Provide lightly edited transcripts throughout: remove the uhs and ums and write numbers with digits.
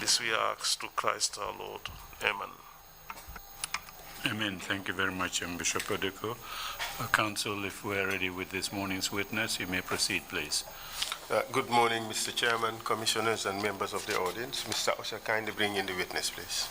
This we ask to Christ our Lord. Amen. Amen. Thank you very much, Bishop Odeko. Council, if we're ready with this morning's witness, you may proceed, please. Good morning, Mr. Chairman, commissioners, and members of the audience. Mr. Osha, kindly bring in the witness, please.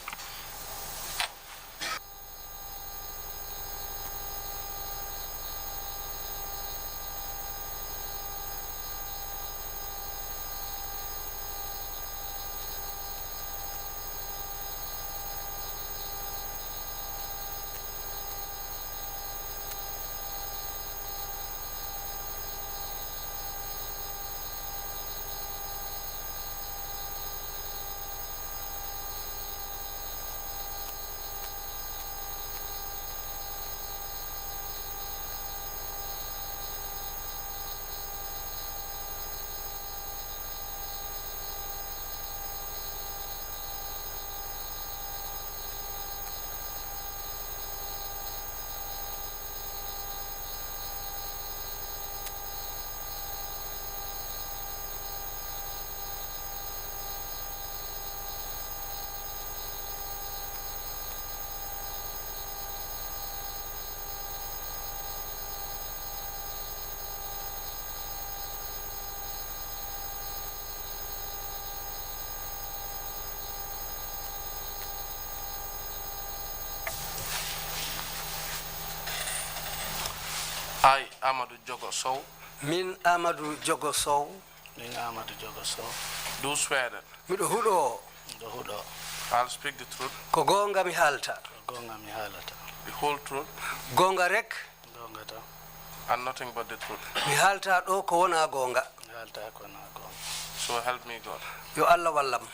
I, Amadou Jogoh Sowe. Min Amadou Jogoh Sowe. Min Amadou Jogoh Sowe. Do swear that. Miɗo huɗo. I'll speak the truth. Ko gonga mi halta. The whole truth. Gonga rek. And nothing but the truth. Mi halta ɗo ko wona gonga. So help me God. Yo Allah wallam.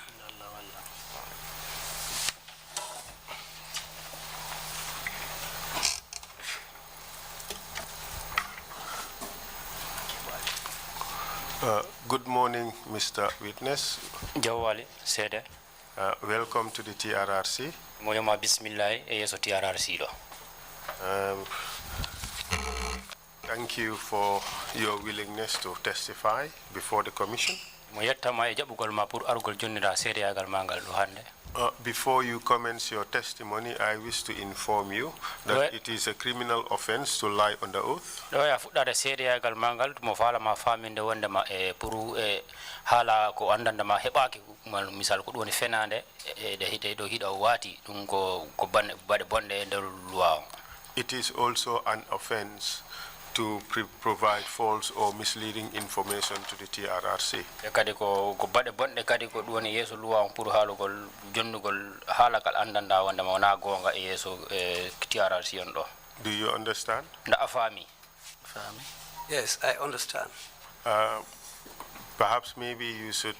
Good morning, Mr. Witness. Jawwali Sede. Welcome to the TRRC. Moyoma bismillah e yeso TRRC do. Thank you for your willingness to testify before the commission. Mo yettama e jabugol ma pour argol jonnira sede yagal mangal do hande. Before you commence your testimony, I wish to inform you that it is a criminal offense to lie on the oath. Do ya fuddade sede yagal mangal mo fala ma faminde wonde ma e pour e hala ko andanda ma hebaki mal misal ko doni fenande e de hite do hida wati dum ko bade bonde e der loi. It is also an offense to provide false or misleading information to the TRRC. Kadi ko bade bonde kadi ko doni yeso loi pour halugol jonnugol halakal andanda wonde ma wona gonga e yeso TRRC on do. Do you understand? Nda afami. Yes, I understand. Perhaps maybe you should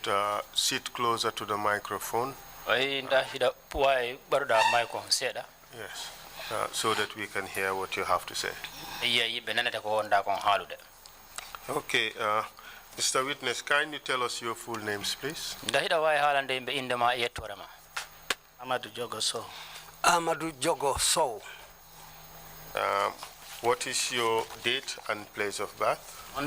sit closer to the microphone. Yes, so that we can hear what you have to say. Okay, Mr. Witness, can you tell us your full names, please? Amadou Jogoh Sowe. Amadou Jogoh Sowe. What is your date and place of birth? I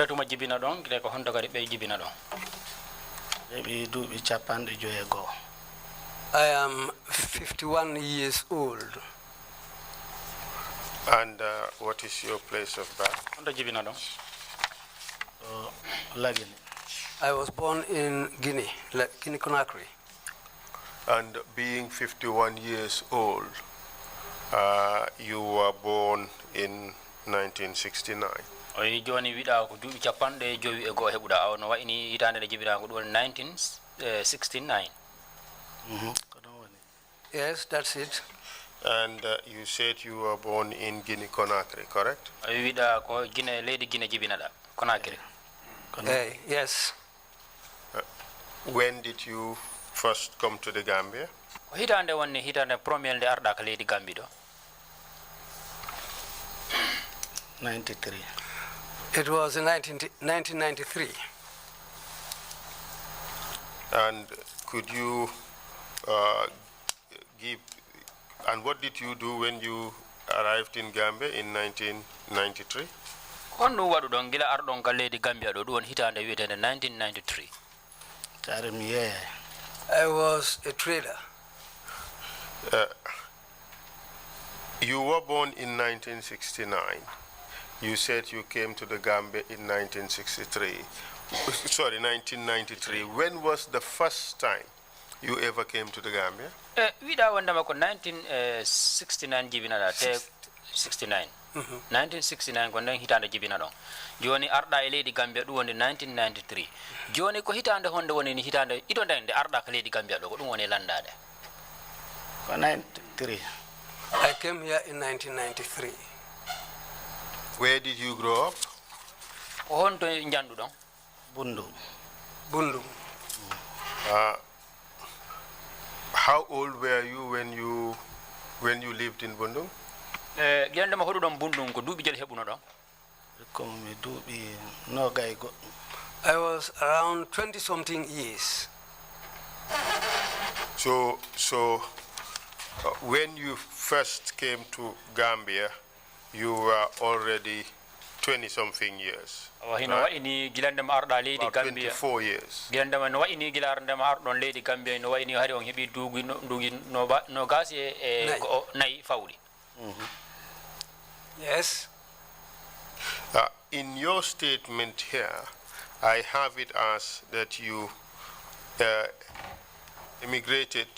am 51 years old. And what is your place of birth? I was born in Guinea, Conakry. And being 51 years old, you were born in 1969. 1969. Yes, that's it. And you said you were born in Guinea Conakry, correct? Yes. When did you first come to the Gambia? 93. It was in 1993. And could you and what did you do when you arrived in Gambia in 1993? Honno wadu don gila ardon ka leydi Gambia do don hitande wietende 1993. I was a trader. You were born in 1969. You said you came to the Gambia in 1993. When was the first time you ever came to the Gambia? We da wanda mako 1969 jibina da te 69. 1969 ko nan hitande jibina don. Joni arda e leydi Gambia du wonde 1993. Joni ko hitande honde woni ni hitande ido ndende arda ka leydi Gambia do ko dum woni landade. 93. I came here in 1993. Where did you grow up? Honto njandu don. Bundu. Bundu. How old were you when you lived in Bundu? Gende ma hodu don Bundu ko duubi jel hebuno don. Ko mi duubi no gay go. I was around 20-something years. So when you first came to Gambia, you were already 20-something years. Hino wa ini gilande ma arda leydi About Gambia. 24 years. Gilande ma no wa ini gilarande ma ardon leydi Gambia no wa ini hari on hebi duugi no gasi e ko nay fawli. Yes. In your statement here, I have it as that you migrated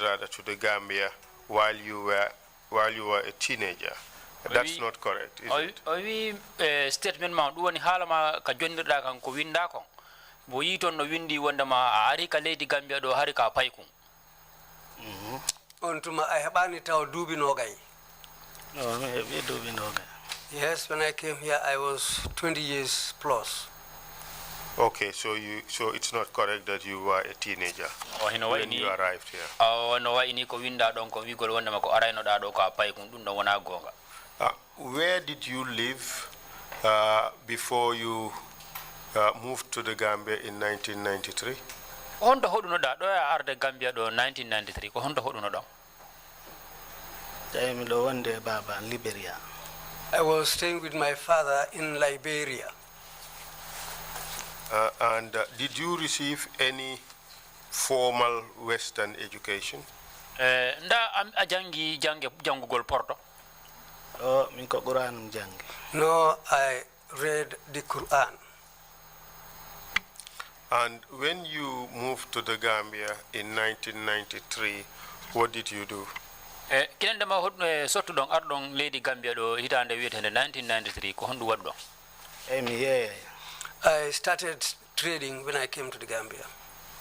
rather to the Gambia while you were a teenager. That's not correct, is it? Owi statement ma du woni halama ka jondirda kan ko winda kon bo yiton no windi wonda ma ari ka leydi Gambia do hari ka payku. On tuma I habani taw duubi no gay. No, me be duubi no gay. Yes, when I came here I was 20 years plus. Okay, so it's not correct that you were a teenager when you arrived here. No wa ini ko winda don ko wigol wonda ma ko arayno da do ka payku dum do wona gonga. Where did you live before you moved to the Gambia in 1993? Honto hoduno da do arde Gambia do 1993 ko honto hoduno do. Time do wonde baba Liberia. I was staying with my father in Liberia. And did you receive any formal Western education? Nda am ajangi jangugol porto. Oh, min ko Quran jangi. No, I read the Quran. And when you moved to the Gambia in 1993, what did you do? Kinende ma hodno sottu don ardon leydi Gambia do hitande wietende 1993 ko hondu waddo. I started trading when I came to the Gambia.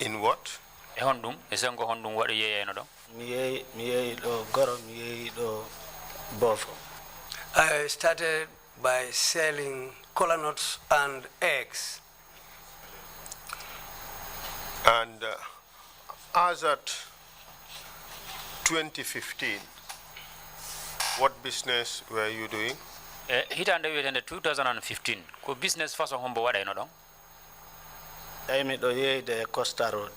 In what? E hondum e sengo hondum wadi yeyeno do. Mi yeyi do goro mi yeyi do bofo. I started by selling cola nuts and eggs. And as at 2015, what business were you doing? Hitande wietende 2015 ko business façon hombo wadayno don. Aymi do yeyi de Costa Road.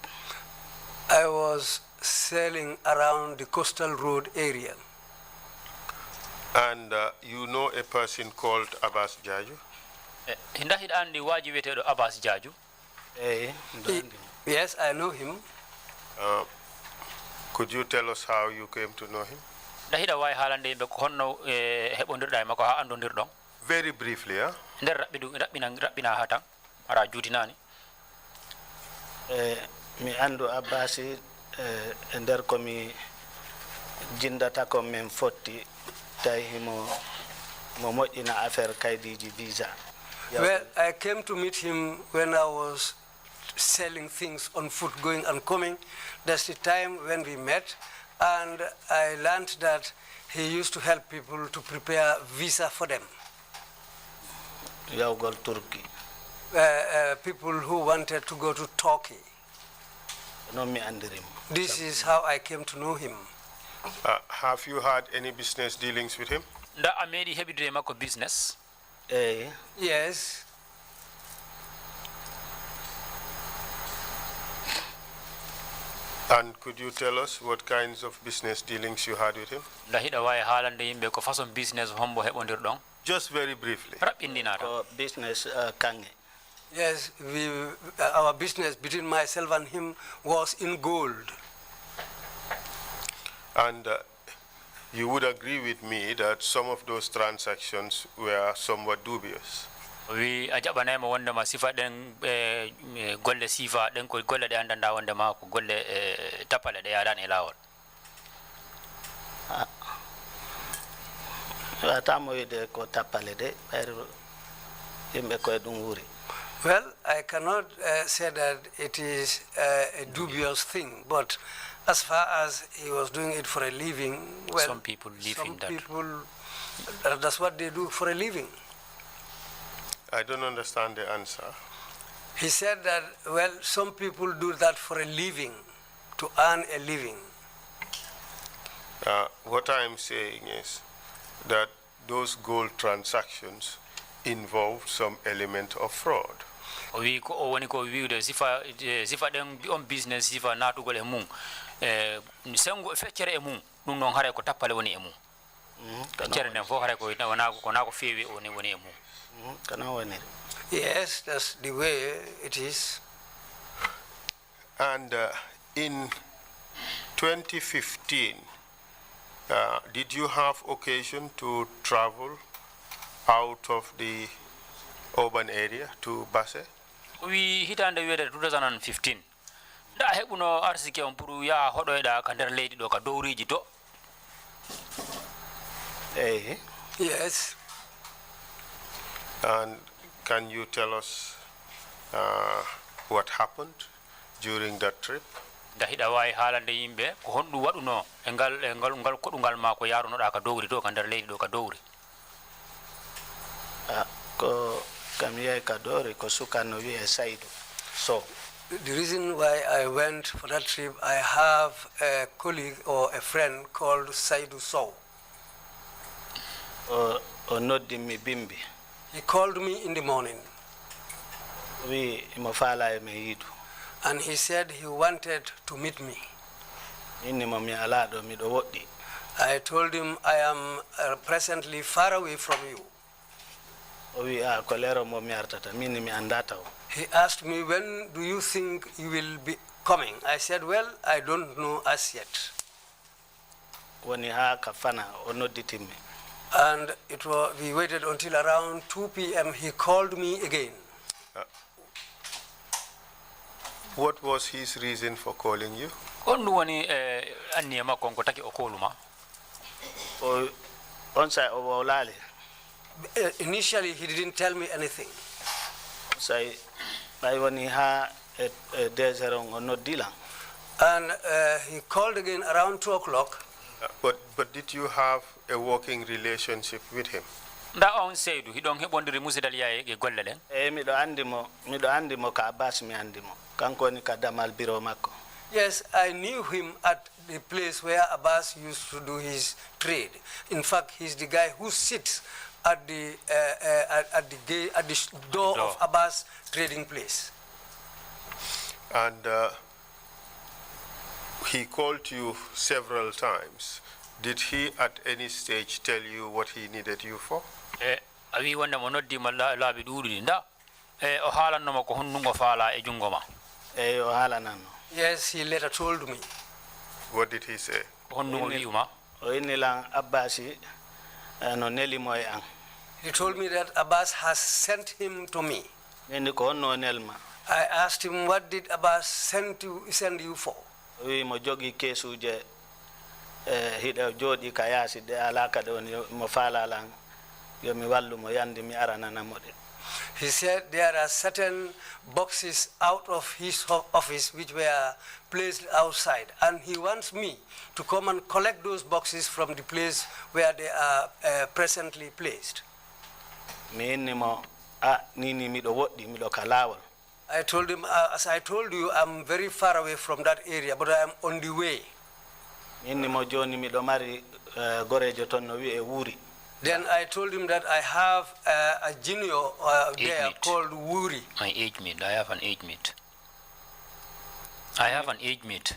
I was selling around the coastal road area. And you know a person called Abbas Jaju? Hinda hidandi waji wietedo Abbas Jaju? Yes, I know him. Could you tell us how you came to know him? Dahida way halande be ko honno hebondirda mako ha andondirdon. Very briefly, huh? Nder rabbina hatan ara jutinani. Mi andu Abbasi nder ko mi jindata ko men fotti tay himo mo moƴƴina affaire kaydiji visa. Well, I came to meet him when I was selling things on foot, going and coming. That's the time when we met, and I learned that he used to help people to prepare visa for them. Yawgol Turkey. People who wanted to go to Turkey. No, me andirim. This is how I came to know him. Have you had any business dealings with him? Nda amedi hebidire mako business. Yes. And could you tell us what kinds of business dealings you had with him? Nda hida way halande yimbe ko façon business hombo hebondirdon. Just very briefly. Rabbindinata. Business kange. Yes, our business between myself and him was in gold. And you would agree with me that some of those transactions were somewhat dubious. wi a jaɓanayma wondema sifa ɗen golle sifa ɗen ko golle ɗe andanda wondema ko golle tappale ɗe yaɗani e lawol watamo wide ko tappale de ɓayre yimɓe koye ɗum wuuri. Well, I cannot say that it is a dubious thing, but as far as he was doing it for a living, well, some people live in that. Some people, that's what they do for a living. I don't understand the answer. He said that, well, some people do that for a living, to earn a living. What I am saying is that those gold transactions involved some element of fraud. wi ko o woni ko wiwde sifa ɗen on business sifa natugol e mum sengo feccere e mum ɗum noon haray ko tappale woni e mum feccere nden fof haray ko wona ko feewi woni e mum kana woniri. Yes, that's the way it is. And in 2015, did you have occasion to travel out of the urban area to Basse? wi hitande wiyede 2015 nda heɓuno arsike on pour ya hoɗoyɗa ka nder leydi ɗo ka dowriji to. Yes. And can you tell us what happened during that trip? nda hiɗa wawi haalande yimɓe ko honɗum waɗuno e ngal koɗungal ma ko yarunoɗa ka dowri to ka nder leydi ɗo ka dowri. Ko kam yehi ka dowri ko sukano wiye Saydou Sow. The reason why I went for that trip, I have a colleague or a friend called Saydou Sowe. O noddi mi bimbi. He called me in the morning. Wi mo faala e me yidu. And he said he wanted to meet me. Inni mo mi ala ɗo miɗo woɗɗi. I told him I am presently far away from you. O wi ko lero mo mi artata min mi andata o. He asked me, when do you think you will be coming? I said, well, I don't know as yet. Woni ha ka fana o nodditimmi. And we waited until around 2 p.m. He called me again. What was his reason for calling you? on ɗum woni anniye makko on ko taki o koluma. On sa o wawlali. Initially, he didn't tell me anything. Say, I woni ha desert on noddilan. And he called again around 2 o'clock. But did you have a working relationship with him? nda on Seydou hiɗon heɓondiri musidal yaye e golle ɗen. miɗo andimo ka Abbas mi andimo kanko woni ka damal bureau makko. Yes, I knew him at the place where Abbas used to do his trade. In fact, he's the guy who sits at the door of Abbas trading place. And he called you several times. Did he at any stage tell you what he needed you for? a wi wonde mo noddima laabi ɗuuɗiɗi nda o haalannoma ko honnungo faala e jungo ma. O haalananno. Yes, he later told me. What did he say? honnungo wi'uma. O innilan Abbasi no nelimo e an. He told me that Abbas has sent him to me. Neni ko honno nelma. I asked him, what did Abbas send you for? O wi mo jogi kesuje hiɗa jooɗi ka yaasi de alaka ɗe woni mo faalalan yo mi wallu mo yandi mi arananamo ɗe. He said there are certain boxes out of his office which were placed outside, and he wants me to come and collect those boxes from the place where they are presently placed. Mi innimo nini miɗo woɗɗi miɗo ka laawol. I told him, as I told you, I'm very far away from that area, but I am on the way. Mi innimo joni miɗo mari gorejo ton no wi'e Wuri. Then I told him that I have a junior there called Wuri. My age mate. I have an age mate. I have an age mate.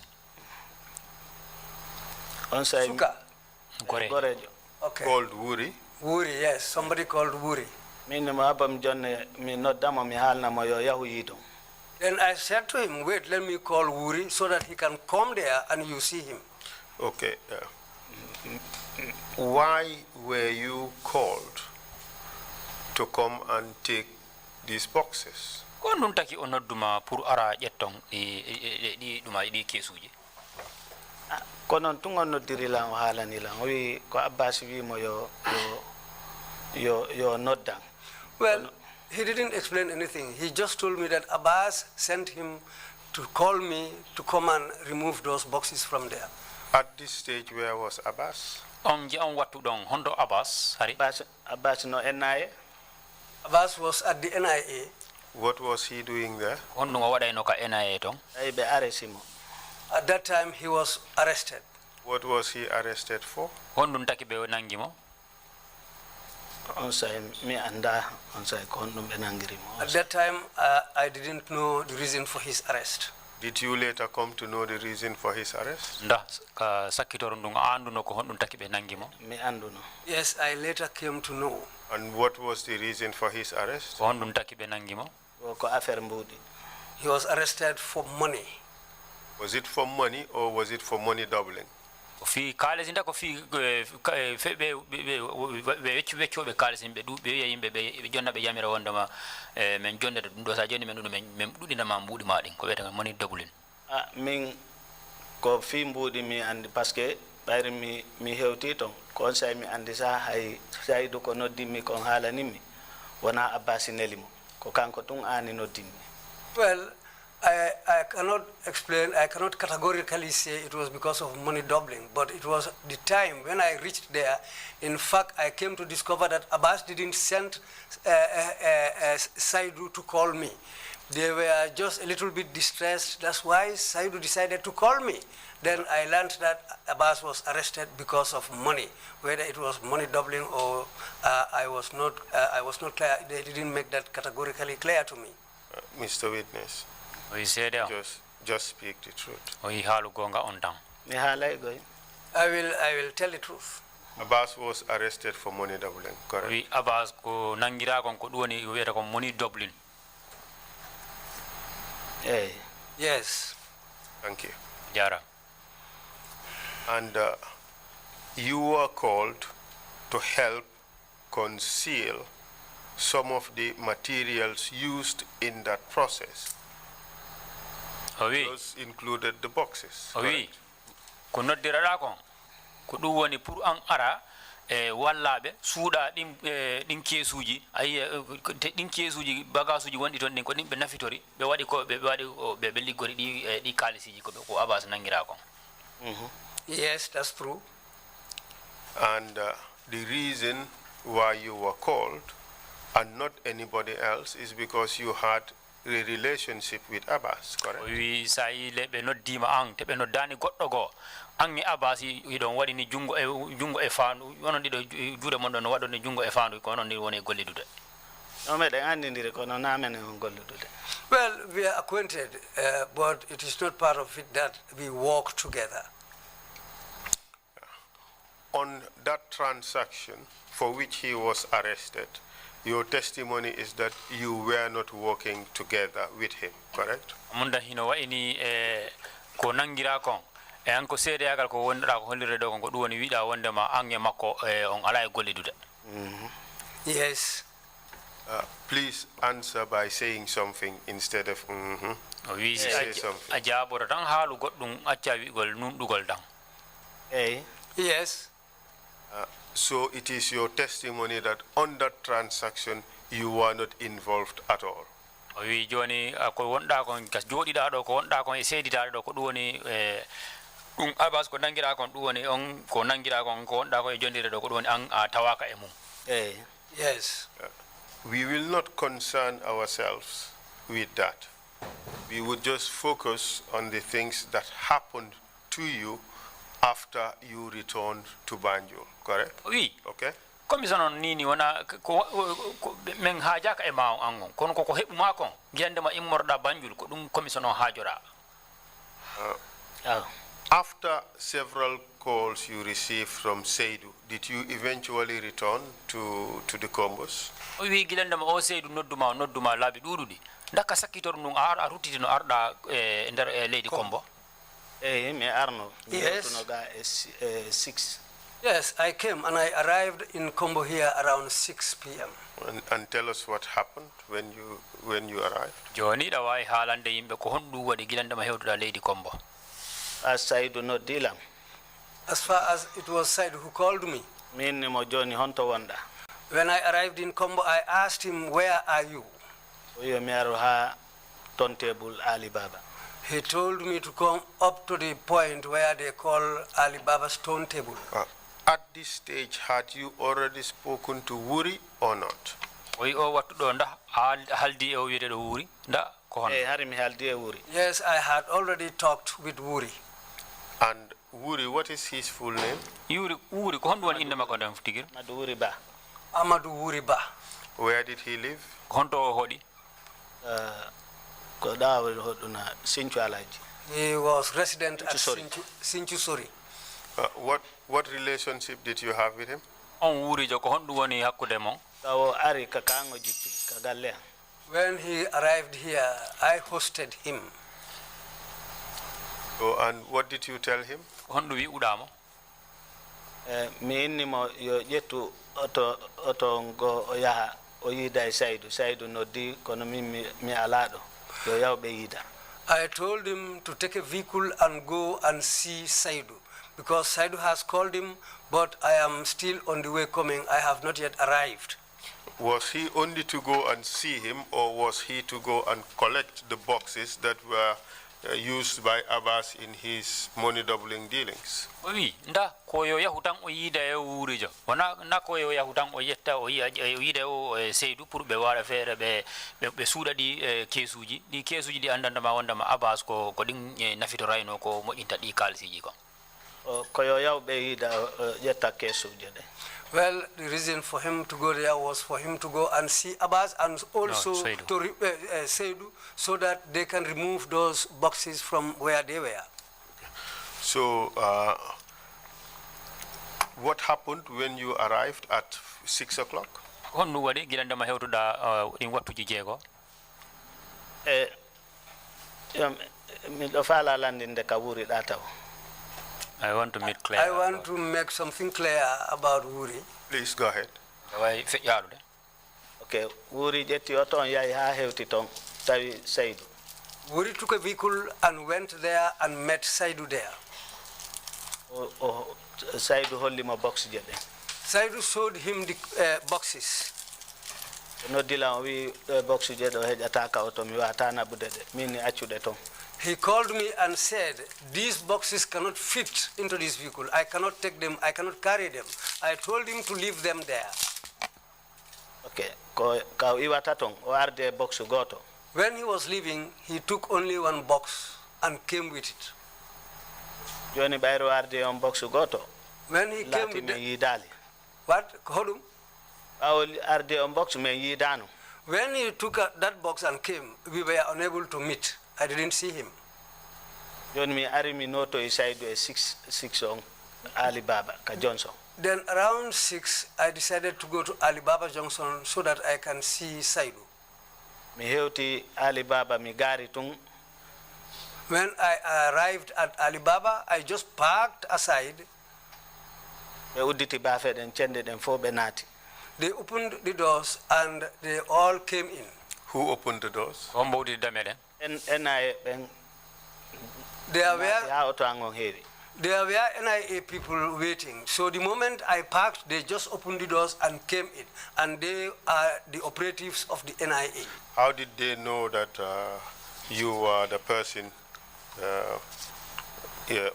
On say Suka. gorejo. Okay. Called Wuri? Wuri, yes, somebody called Wuri. Then I said to him, wait, let me call Wuri so that he can come there and you see him. Okay. Why were you called to come and take these boxes? Ko nun taki onoduma pour ara jettong di duma di kesuji. Konon tungon no dirila hala nila. Wi ko Abbas wi mo yo nodang. Well, he didn't explain anything. He just told me that Abbas sent him to call me to come and remove those boxes from there. At this stage, where was Abbas? On watu dong hondo Abbas hari. Abbas no NIA. Abbas was at the NIA. What was he doing there? Hondo wada no ka NIA tong. Ay be arresimo. At that time, he was arrested. What was he arrested for? Hondo taki be nangimo. On say me anda on say kondo be nangirimo. At that time, I didn't know the reason for his arrest. Did you later come to know the reason for his arrest? Nda ka sakitoro ndunga andu no ko hondo taki be nangimo. Me andu no. Yes, I later came to know. And what was the reason for his arrest? Hondo taki be nangimo. Ko affaire mbudi. He was arrested for money. Was it for money or was it for money doubling? Fi kale zinda ko fi be wecho be kale zimbe du be yimbe be jonna be yamira wonda ma men jonde do sa joni men du men dudi na mambudi madin ko weta money doubling. Min ko fi mbudi mi andi parce que bayri mi hewti ton ko say mi andi sa hay say do ko noddi mi ko hala nimi wana Abbas nelimo ko kanko tun ani noddi. Well, I cannot explain, I cannot categorically say it was because of money doubling, but it was the time when I reached there. In fact, I came to discover that Abbas didn't send Saidu to call me. They were just a little bit distressed. That's why Saidu decided to call me. Then I learned that Abbas was arrested because of money. Whether it was money doubling or I was not clear. They didn't make that categorically clear to me. Mr. Witness, just speak the truth. Halu gonga on down. Me hala go. I will tell the truth. Abbas was arrested for money doubling, correct? We Abbas ko nangira kon ko duoni weta ko money doubling. Hey. Yes. Thank you. Jara. And you were called to help conceal some of the materials used in that process. Oui. Those included the boxes. Oui. Ko noddira kon ko dum woni pour an ara wallabe suuda din kesuji ay din kesuji bagasuji wondi ton din ko dimbe nafitori be wadi ko be liggori di kalisiji ko Abbas nangira kon. Yes, that's true. And the reason why you were called and not anybody else is because you had a relationship with Abbas, correct? We say lebe no dima ang tebe no dani goddo go angi Abbas yi don wadi ni jungo e fandu wonon dido juure mon don wado ni jungo e fandu ko non ni woni gollidude. No me de andindire ko no na men gollidude. Well, we are acquainted, but it is not part of it that we work together. On that transaction for which he was arrested, your testimony is that you were not working together with him, correct? Munda hino wa ini ko nangira kon e anko sede yagal ko wonda ko hollire do ko duwoni wiida wonde ma ange makko on ala e gollidude. Yes. Please answer by saying something instead of We say something. Ajaboro tan halu goddum acca wigol nundugol dan. Hey. Yes. So it is your testimony that on that transaction you were not involved at all. We joni ko wonda kon gas jodida do ko wonda kon e sedida do ko duwoni Abbas ko nangira kon duwoni on ko nangira kon ko wonda ko e jondire do ko duwoni an tawaka e mum. Hey. Yes. We will not concern ourselves with that. We would just focus on the things that happened to you after you returned to Banjul, correct? Oui. Okay. Commission nini wana ko men hajaka e ma angon kono ko hebu ma kon gende ma immorda Banjul ko dum commission hajora. After after several calls you received from Seydou, did you eventually return to the Combos? O wi gilandama o Seydou nodduma laabi ɗuɗuɗi ndakka sakkitor num a ruttiti no arɗa nder leydi Kombo. mi arno mi Yes. yewtuno ga 6. Yes, I came and I arrived in Kombo here around 6 p.m. And tell us what happened when you arrived. joni ɗa wawi haalande yimɓe ko honɗum waɗi gilandama hewtuɗa leydi Kombo. As Saydou no dilam As far as it was Said who called me, min mo joni honto wonɗa when I arrived in Kombo, I asked him, where are you? o wi mi aro ha ton table Alibaba. He told me to come up to the point where they call Alibaba's stone table. At this stage, had you already spoken to Wuri or not? o wi o wattuɗo nda haldi e o wiyeteɗo wuuri nda ko hono. Hari mi haldi e wuri. Yes, I had already talked with Wuri. And Wuri, what is his full name? wuuri ko honɗum woni inde makko nden tigir. Madu wuri ba. Amadou Wuri Ba. Where did he live? honto o hoɗi. Ko ɗawol hoɗuna Sinthiou Alaji. He was resident at Sori. Sinthiou Sori. What relationship did you have with him? on wuurijo ko honɗum woni hakkude mon. Tawo ari ka kango jippi ka galle am. When he arrived here, I hosted him. So, and what did you tell him? ko honɗum wi'uɗamo. Mi innimo yo ƴettu oto ngo o yaha o yiida e Saydou noddi kono min mi alaɗo yo yawɓe yiida. I told him to take a vehicle and go and see Saidou, because Saidou has called him, but I am still on the way coming. I have not yet arrived. Was he only to go and see him, or was he to go and collect the boxes that were used by Abbas in his money doubling dealings? o wi nda koyo yahu tan o yiida e wuurijo wona na koyo yahu tan o yetta o yiida o Seydou pour ɓe waɗa feere ɓe suuɗa ɗi keesuji ɗi andandama wondema Abbas ko ɗin nafitorayno ko moƴƴinta ɗi kalsiji kon. Koyo yawɓe yiida ƴetta keesuje ɗe. Well, the reason for him to go there was for him to go and see Abbas and also Seydou. to Seydou, so that they can remove those boxes from where they were. So, what happened when you arrived at 6 o'clock? honɗum waɗi gilandema hewtuɗa ɗin wattuji jeego. Miɗo faala landinde ka wuriɗa taw. I want to meet Claire. I want to make something clear about Wuri. Please go ahead. way feƴƴaɗude. Ok, wuri ƴetti o toon yahi ha hewti toon tawi Saydou. Wuri took a vehicle and went there and met Saidou there. Saydou hollimo box je ɗen. Saidou showed him the boxes. Noddila o wi box je ɗo heƴataka o to mi wata naɓude ɗe min ni accuɗe toon. He called me and said, these boxes cannot fit into this vehicle. I cannot take them, I cannot carry them. I told him to leave them there. Ok, ko ka iwata toon o arde box goto. When he was leaving, he took only one box and came with it. Joni ɓayro arde on box goto. When he came Laati with min the, yiidali. what? Hodum? ɓawo arde on box min yiidano. When he took that box and came, we were unable to meet. I didn't see him. Joni mi ari mi noto e Saydou e 6 on Alibaba ka Johnson. Then around 6, I decided to go to Alibaba Junction so that I can see Saidou. Mi hewti Alibaba mi gaari tun. When I arrived at Alibaba, I just parked aside. Ɓe udditi bafe ɗen cende ɗen fof ɓe naati. They opened the doors and they all came in. Who opened the doors? on mbowdi dame ɗen. NIA ɓen There naati were, ha oto an on heewi. there were NIA people waiting. So the moment I parked, they just opened the doors and came in. And they are the operatives of the NIA. How did they know that you were the person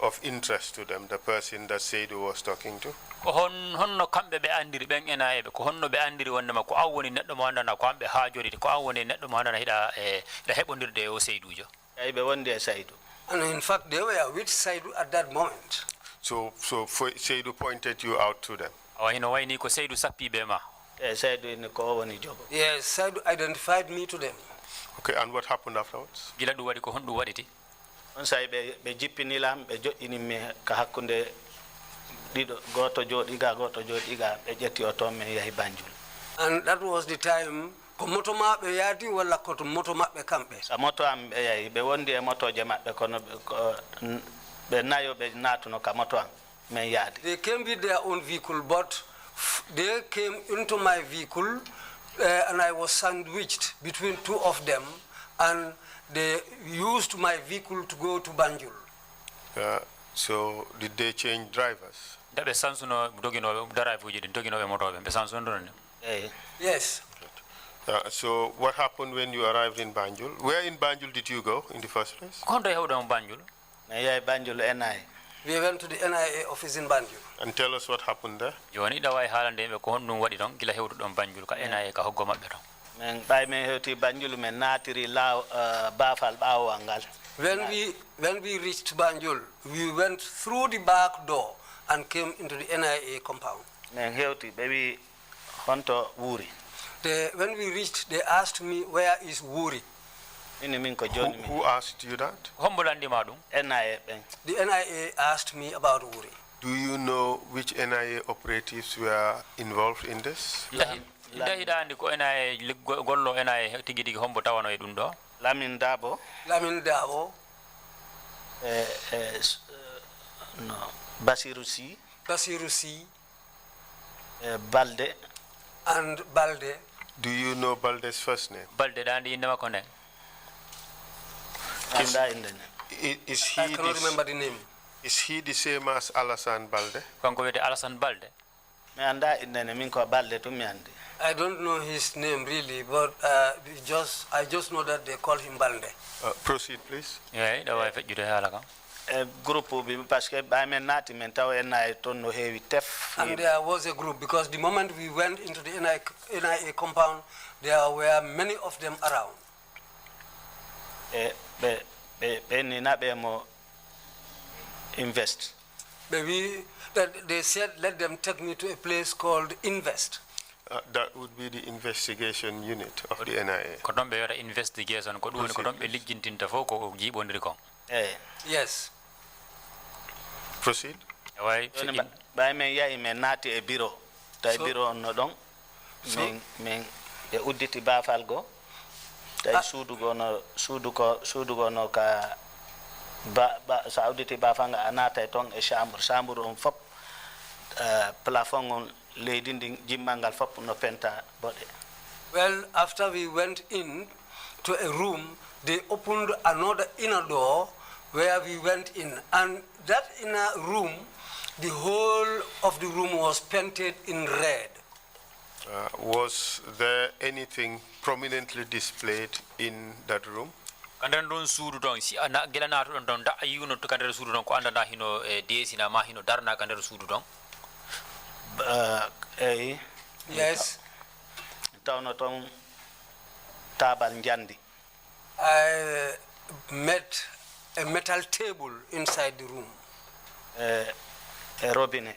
of interest to them, the person that Seydou was talking to? ko honno kamɓe ɓe andiri ɓen enayeɓe ko honno ɓe andiri wondema ko an woni neɗɗo mo andana ko an ɓe haajoride ko an woni neɗɗo mo andana hiɗa heɓodirde e o Seydoujo. Tawi ɓe wondi e Saydou. And in fact, they were with Saidou at that moment. So Seydou pointed you out to them. awa hino wayni ko Seydou sappi ɓe ma. E Saydou inni ko o woni Jogoh. Yes, Saidou identified me to them. Okay, and what happened afterwards? gila ɗum waɗi ko honɗum waɗiti. On say be jippinilam be joini me ka hakkunde dido goto jodiga be jetti oto men yahi Banjul. And that was the time ko moto mabbe yadi wala ko moto mabbe kambe. Sa moto am be yahi be wondi e moto je mabbe kono be nayo be natuno ka moto am men yadi. They came with their own vehicle, but they came into my vehicle and I was sandwiched between two of them, and they used my vehicle to go to Banjul. So did they change drivers? Yes. So what happened when you arrived in Banjul? Where in Banjul did you go in the first place? We went to the NIA office in Banjul. And tell us what happened there. Men bay men hewti Banjul men natiri law bafal bawangal. When we reached Banjul, we went through the back door and came into the NIA compound. Men hewti baby honto wuri. When we reached, they asked me, where is Wuri? Who asked you that? NIA. The NIA asked me about Wuri. Do you know which NIA operatives were involved in this? Lamin Dabo. Lamin Dabo. No. Basirusi. Basirusi. Balde. And Balde. Do you know Balde's first name? Balde dandi indama kone. Is he I cannot remember the name. Is he the same as Alassane Balde? Kanko wete Alassane Balde. Me anda indene minko Balde to me andi. I don't know his name really, but I just know that they call him Balde. Proceed, please. Yeah, that way you halaka. Group bi parce que ba men nati men taw NIA ton no heewi tef. And there was a group because the moment we went into the NIA compound, there were many of them around. Ni na be mo invest. They said, let them take me to a place called Invest. That would be the investigation unit of the NIA. Investigation. Yes. Proceed. By me ya men nati e bureau. Tay bureau no don. Men e udditi bafal go. Tay suudu go no ka sa udditi bafanga anata ton e chambre on fop plafond on leading jimmangal fop no penta bode. Well, after we went in to a room, they opened another inner door where we went in, and that inner room, the whole of the room was painted in red. Was there anything prominently displayed in that room? Si ana gela na don da ayuno to kandere sudu don ko anda na hino desi na ma hino darna kandere sudu don. Yes. Tawno ton tabal njandi. I met a metal table inside the room. A robinet.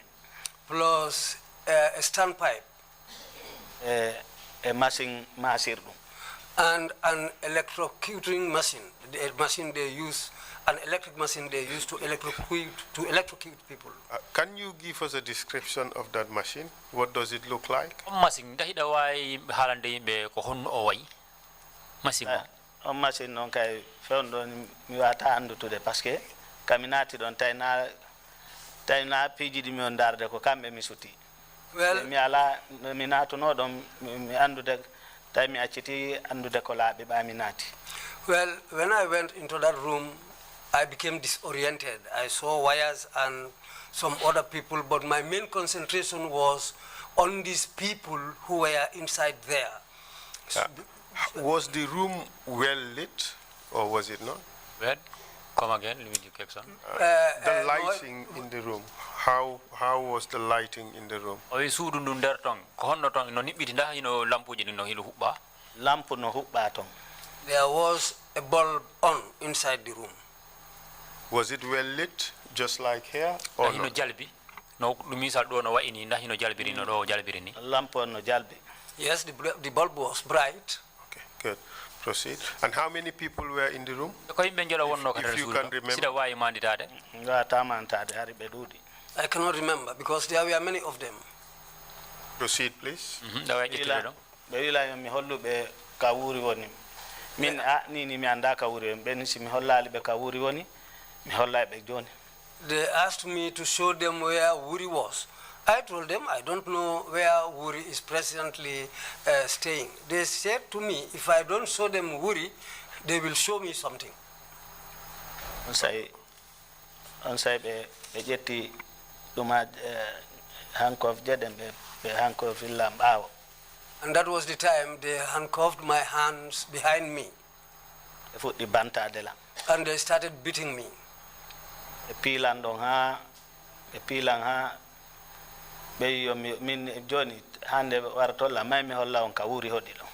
Plus a standpipe. A machine masirdu. And an electrocuting machine. The machine they use, an electric machine they use to electrocute people. Can you give us a description of that machine? What does it look like? Machine dahida way halande be ko hon o way. Machine. On machine non kay fondo mi wata andutude parce que kaminati don tayna piji di mi on darde ko kambe mi suti. Well, mi ala mi natu no don mi andude tay mi acciti andude ko laabe ba mi nati. Well, when I went into that room, I became disoriented. I saw wires and some other people, but my main concentration was on these people who were inside there. Was the room well lit, or was it not? Well, come again, let me do question. The lighting in the room. How was the lighting in the room? O sudu ndar tong ko honno tong no nibiti nda hino lampuji no hilo hubba. Lampu no hubba tong. There was a bulb on inside the room. Was it well lit, just like here, or hino not? jalbi no misal do no wa ini nda hino jalbiri no do jalbiri ni. Lampu no jalbi. Yes, the bulb was bright. Okay, good. Proceed. And how many people were in the room? Ko yimbe jolo wonno ka If you can remember. sida wayi manditade. Nga tamantade hari ɓe ɗuuɗi. I cannot remember because there were many of them. Proceed, please. Da wayi ƴettude ɗo. Ɓe wila mi holluɓe ka wuuri woni. Min nini mi anda ka wuuri woni. Ɓen si mi hollali ɓe ka wuuri woni, mi hollay ɓe joni. They asked me to show them where Wuri was. I told them I don't know where Wuri is presently staying. They said to me, if I don't show them Wuri, they will show me something. On say ɓe ƴetti ɗuma handcuff jeɗen ɓe handcuff illa ɓaawo. And that was the time they handcuffed my hands behind me. Ɓe fuɗɗi bantade lam. And they started beating me. Ɓe piilan ɗon ha ɓe piilan ha ɓe yo min joni hande wara tolla may mi holla on ka wuuri hoɗi ɗon.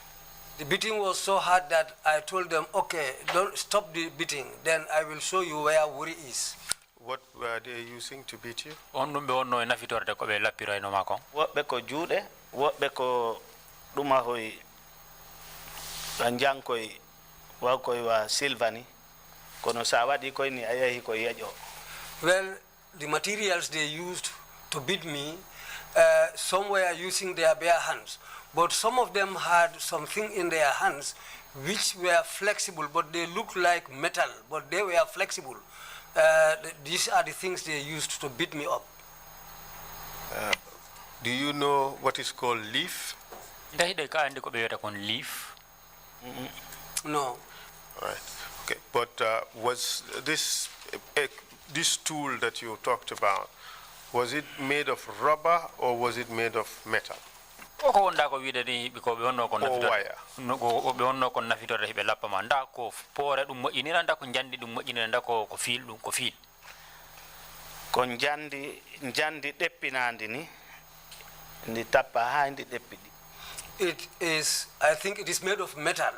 The beating was so hard that I told them, okay, don't stop the beating, then I will show you where Wuri is. What were they using to beat you? On ɗum ɓe wonno e nafitorde ko ɓe lappiro e no makon. Woɓɓe ko juuɗe, woɓɓe ko ɗuma hoy jankoy wa koy wa silvani kono sa waɗi koy ni a yehi koye yeƴo. Well, the materials they used to beat me, some were using their bare hands, but some of them had something in their hands which were flexible, but they looked like metal, but they were flexible. These are the things they used to beat me up. Do you know what is called leaf? Ndahiɗe ka andi ko ɓe wiyata kon leaf. No. All right. Okay. But was this this tool that you talked about, was it made of rubber or was it made of metal? Ko wonda ko wiide ni ko ɓe wonno kon nafitorde. wire. Ko ɓe wonno kon nafitorde hiɓe lappama nda ko poore ɗum moƴƴinira nda ko jandi ɗum moƴƴinira nda ko fiil ɗum ko fiil. Kon jandi ɗeppinandi ni ndi tappa ha ndi ɗeppiɗi. It is, I think it is made of metal,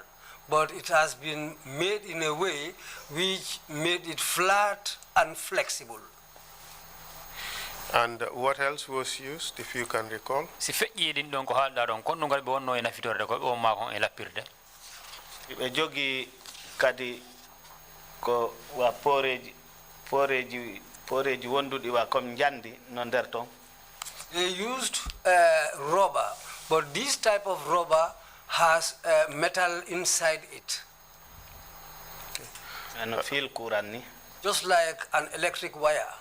but it has been made in a way which made it flat and flexible. And what else was used, if you can recall? Si feƴƴi ɗin ɗon ko haalɗa ɗon kon ɗum kadi ɓe wonno e nafitorde ko ɓe wonma kon e lappirde. Ɓe jogi kadi ko wa poreji wonduɗi wa comme jandi no nder ton. They used rubber, but this type of rubber has metal inside it. No fil courant ni. Just like an electric wire.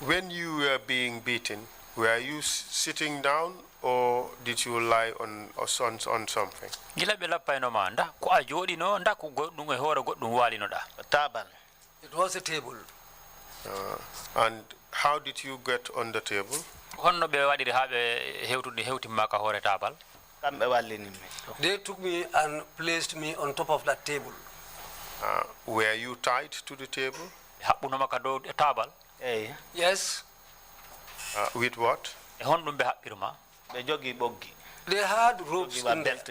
When you were being beaten, were you sitting down or did you lie on something? Gila ɓe lappayno ma nda ko a jooɗino nda ko goɗɗum e hoore goɗɗum walinoɗa. Tabal. It was a table. And how did you get on the table? Honno ɓe waɗiri ha ɓe hewtimma ka hoore tabal. Kamɓe wallini mi. They took me and placed me on top of that table. Were you tied to the table? Haɓɓunoma ka dow tabal. Yes. With what? E honɗum ɓe haɓɓirma. Ɓe jogi ɓoggi. They had ropes in there.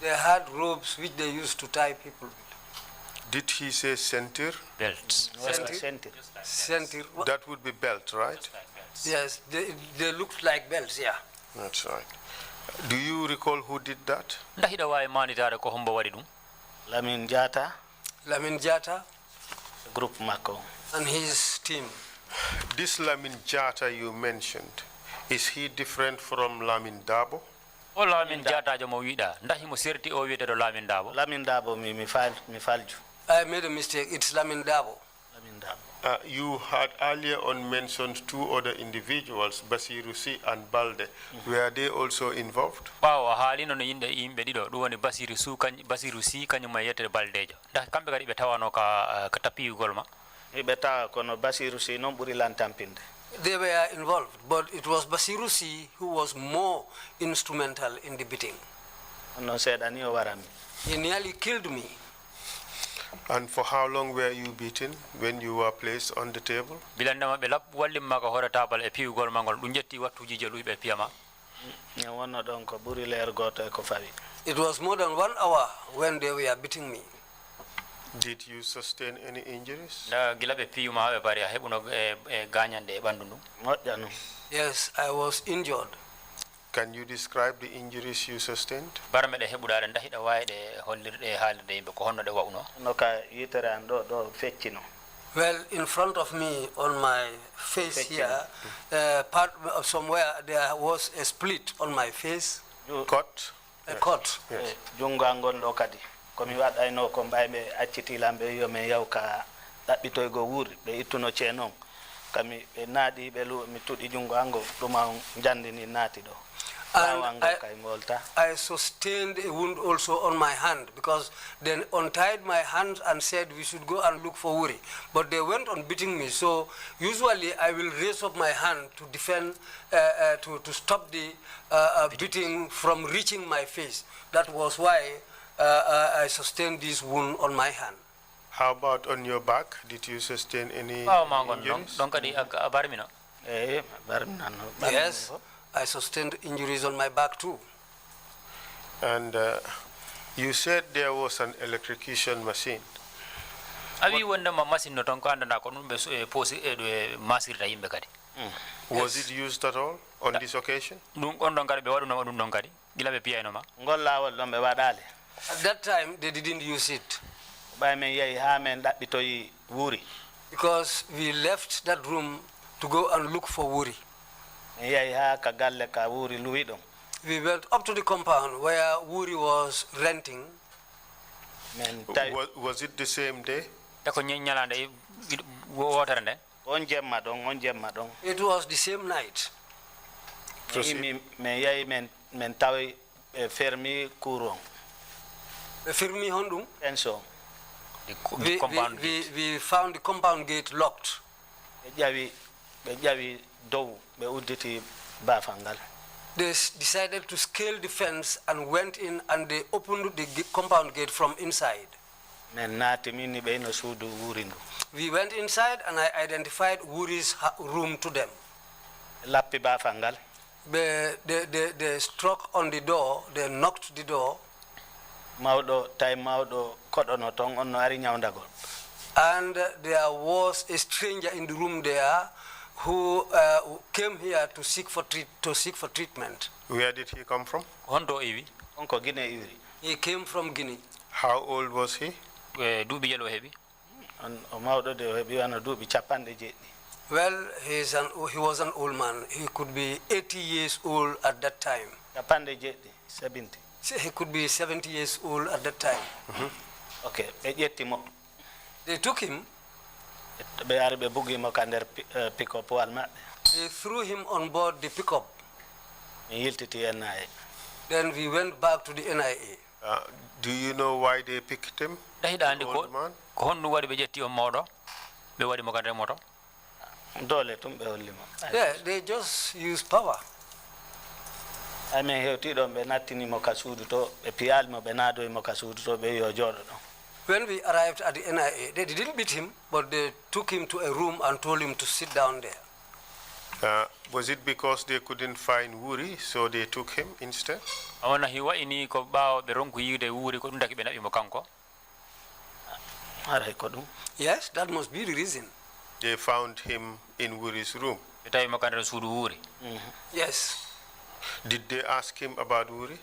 They had ropes which they used to tie people with. Did he say center? Belts. Center. That would be belt, right? Yes, they looked like belts, yeah. That's right. Do you recall who did that? Ndahiɗa wawi manitade ko hombo waɗi ɗum. Lamin Jata. Group Mako. And his team. This Lamin Jata you mentioned, is he different from Lamin Dabo? O Lamin Jata mo wiɗa ndahi mo serti o wiyeteɗo Lamin Dabo. Lamin Dabo mi falju. I made a mistake. It's Lamin Dabo. You had earlier on mentioned two other individuals, Basiru Si and Balde. Were they also involved? Ɓawo a haalino no yimɓe ɗiɗo ɗum woni Basiru Si kañum e yettede Baldejo. Nda kamɓe kadi ɓe tawano ka tapiyugol ma. Ɓe tawa kono Basiru Si noon ɓuri lan tampinde. They were involved, but it was Basiru Si who was more instrumental in the beating. No seeɗa ni o warami. He nearly killed me. And for how long were you beaten when you were placed on the table? Bilandema ɓe wallimma ka hoore tabal e piyugol ma ngol ɗum jetti wattuji jeeɗuɗi ɓe piyama. Mi wonno ɗon ko ɓuri leer goto e ko fawi. It was more than 1 hour when they were beating me. Did you sustain any injuries? Nda gila ɓe piyuma ha ɓe pari a heɓuno e gañande e ɓandu ndum. Moƴƴa no. Yes, I was injured. Can you describe the injuries you sustained? barame de heɓuɗaɗe dahiɗa wayde hollirde haalirde yimɓe ko honno ɗe wawno no ka yitere an ɗo feccino. Well, in front of me, on my face here, part of somewhere there was a split on my face. Cut? A cut. Yes. Jungo angon ɗo kadi komi waɗayno ko mbayɓe accitilamɓe yo min yaw ka ɗaɓɓitoygo wuuri ɓe ittuno ceenon kami ɓe naaɗi ɓe mi tuɗi jungo ango ɗum an jandini naati ɗo. And I sustained a wound also on my hand because they untied my hands and said we should go and look for Wuri. But they went on beating me. So usually I will raise up my hand to defend, to stop the beating from reaching my face. That was why I sustained this wound on my hand. How about on your back? Did you sustain any injuries? Yes. I sustained injuries on my back too. And you said there was an electrocution machine. Was it used at all on this occasion? At that time, they didn't use it. Because we left that room to go and look for Wuri. We went up to the compound where Wuri was renting. Was it the same day? It was the same night. We found the compound gate locked. They decided to scale the fence and went in and they opened the compound gate from inside. We went inside and I identified Wuri's room to them. They struck on the door, they knocked the door. And there was a stranger in the room there who came here to seek for treatment. Where did he come from? He came from Guinea. How old was he? Well, he was an old man. He could be 80 years old at that time. 70. He could be 70 years old at that time. Okay. They took him. They threw him on board the pickup. Then we went back to the NIA. Do you know why they picked him? The old man? Yeah, they just used power. When we arrived at the NIA, they didn't beat him, but they took him to a room and told him to sit down there. Was it because they couldn't find Wuri, so they took him instead? Yes, that must be the reason. They found him in Wuri's room. Yes. Did they ask him about Wuri?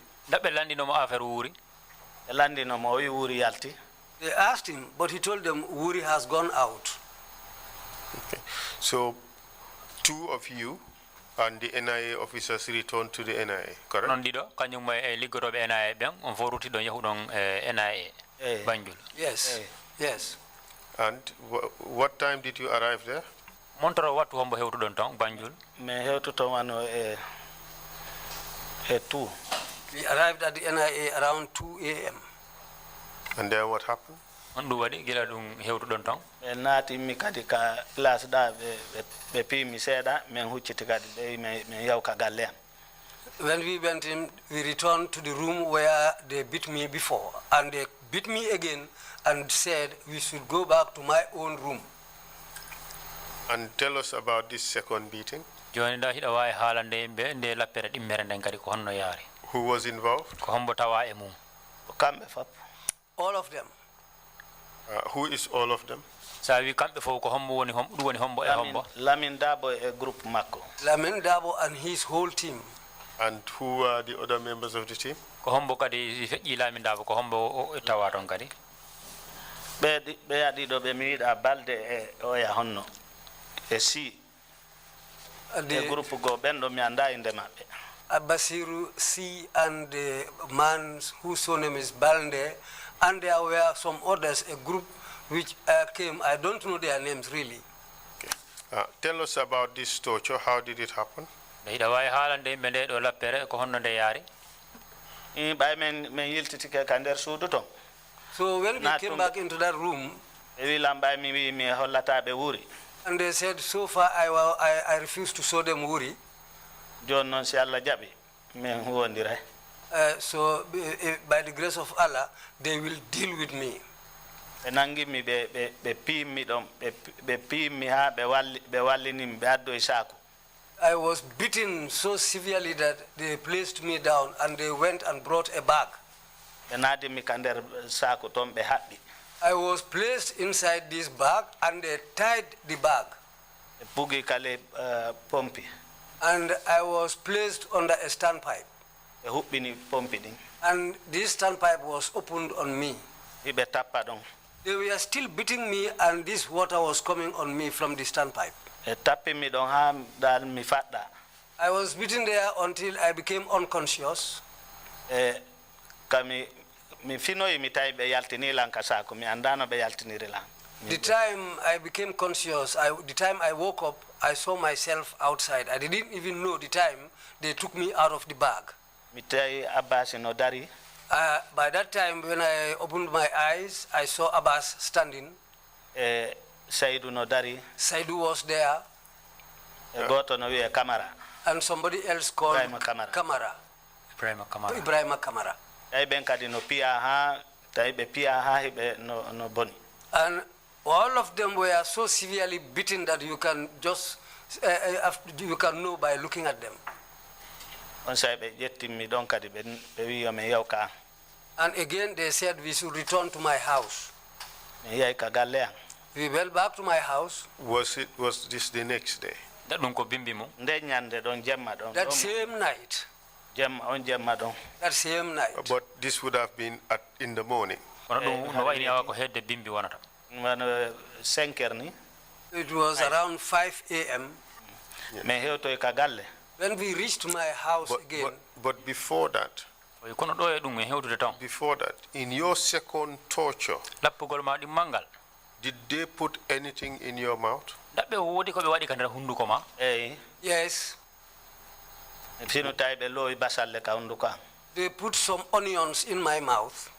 They asked him, but he told them Wuri has gone out. Okay. So, two of you and the NIA officers returned to the NIA, correct? Yes. Yes. And what time did you arrive there? We arrived at the NIA around 2 a.m. And then what happened? When we went in, we returned to the room where they beat me before, and they beat me again and said we should go back to my own room. And tell us about this second beating. Who was involved? All of them. Who is all of them? Lamin Dabo, a group Mako. Lamin Dabo and his whole team. And who are the other members of the team? Ko hombo kadi feƴƴi laamindaaba ko hombo tawa toon kadi. ɓe yaɗi ɗo ɓe mi yiɗa balde e oya honno e si e groupe go ɓen ɗo mi anda inde maɓɓe. Basiru C and the man whose surname is Balde, and there were some others, a group which came. I don't know their names really. Okay. Tell us about this torture. How did it happen? So when we came back into that room, and they said, so far I refuse to show them wuri. So by the grace of Allah, they will deal with me. I was beaten so severely that they placed me down and they went and brought a bag. I was placed inside this bag and they tied the bag. And I was placed under a standpipe. And this standpipe was opened on me. They were still beating me and this water was coming on me from the standpipe. I was beaten there until I became unconscious. The time I became conscious, the time I woke up, I saw myself outside. I didn't even know the time they took me out of the bag. By that time, when I opened my eyes, I so Abbas standing. Saidu was there. And somebody else called Kamara. Ibrahim Kamara. And all of them were so severely beaten that you can just you can know by looking at them. And again they said we should return to my house. We went back to my house. Was this the next day? That same night. That same night. But this would have been in the morning. It was around 5 a.m. When we reached my house again. But before that, in your second torture, did they put anything in your mouth? Yes. They put some onions in my mouth.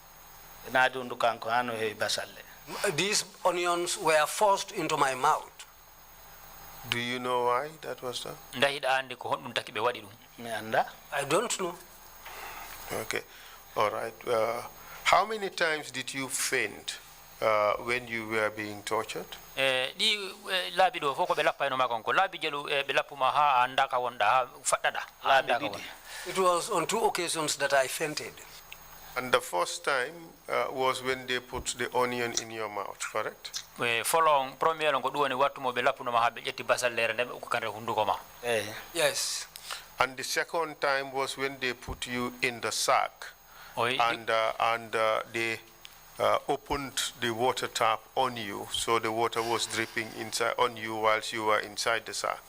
These onions were forced into my mouth. Do you know why that was done? I don't know. Okay. All right. How many times did you faint when you were being tortured? It was on 2 occasions that I fainted. And the first time was when they put the onion in your mouth, correct? Yes. And the second time was when they put you in the sack and they opened the water tap on you, so the water was dripping inside on you whilst you were inside the sack.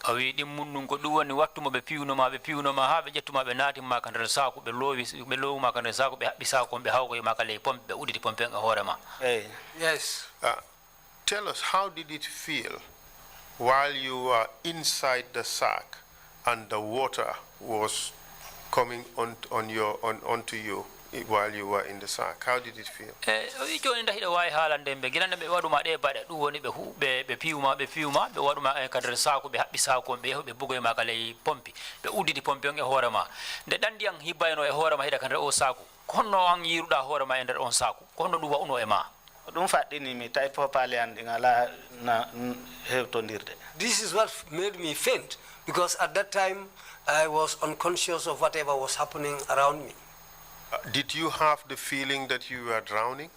Yes. Tell us, how did it feel while you were inside the sack and the water was coming onto you while you were in the sack? How did it feel? This is what made me faint, because at that time I was unconscious of whatever was happening around me. Did you have the feeling that you were drowning?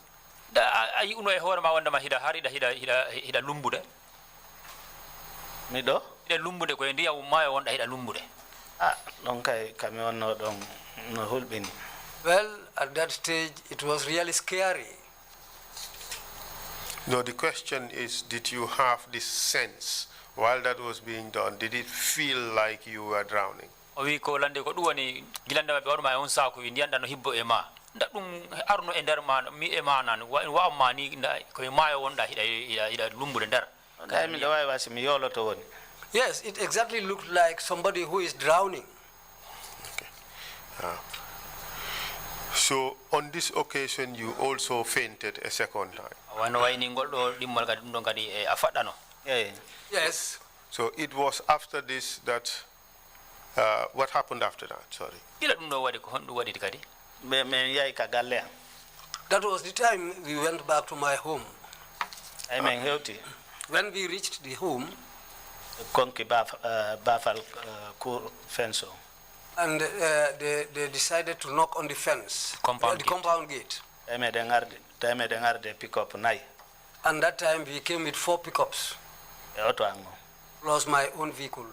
ɗon kay kami wonno ɗon no hulɓini. Well, at that stage, it was really scary. No, the question is, did you have this sense while that was being done? Did it feel like you were drowning? O wi ko lande ko ɗum woni gilande maɓe waɗuma e on saku wi ndiyanda no hibbo e ma nda ɗum arno e nder ma mi e ma nan wawma ni koye maayo wonɗa hiɗa lumbude nder kay miɗo wawi wasi mi yoloto woni. Yes, it exactly looked like somebody who is drowning. Okay. So on this occasion, you also fainted a second time. wano wayni golɗo ɗimmal kadi ɗum ɗon kadi a faɗɗano. Yes. So it was after this that, what happened after that, sorry? ila ɗum ɗo waɗi ko honɗum waɗiti kadi min yahi ka galle am. That was the time we went back to my home. ay min hewti. When we reached the home, konki bafal cour fence o. and they decided to knock on the fence, Compound the gate. compound gate. Tameɗe ngarde pick up nayi. And that time we came with 4 pickups, e auto an o. plus my own vehicle.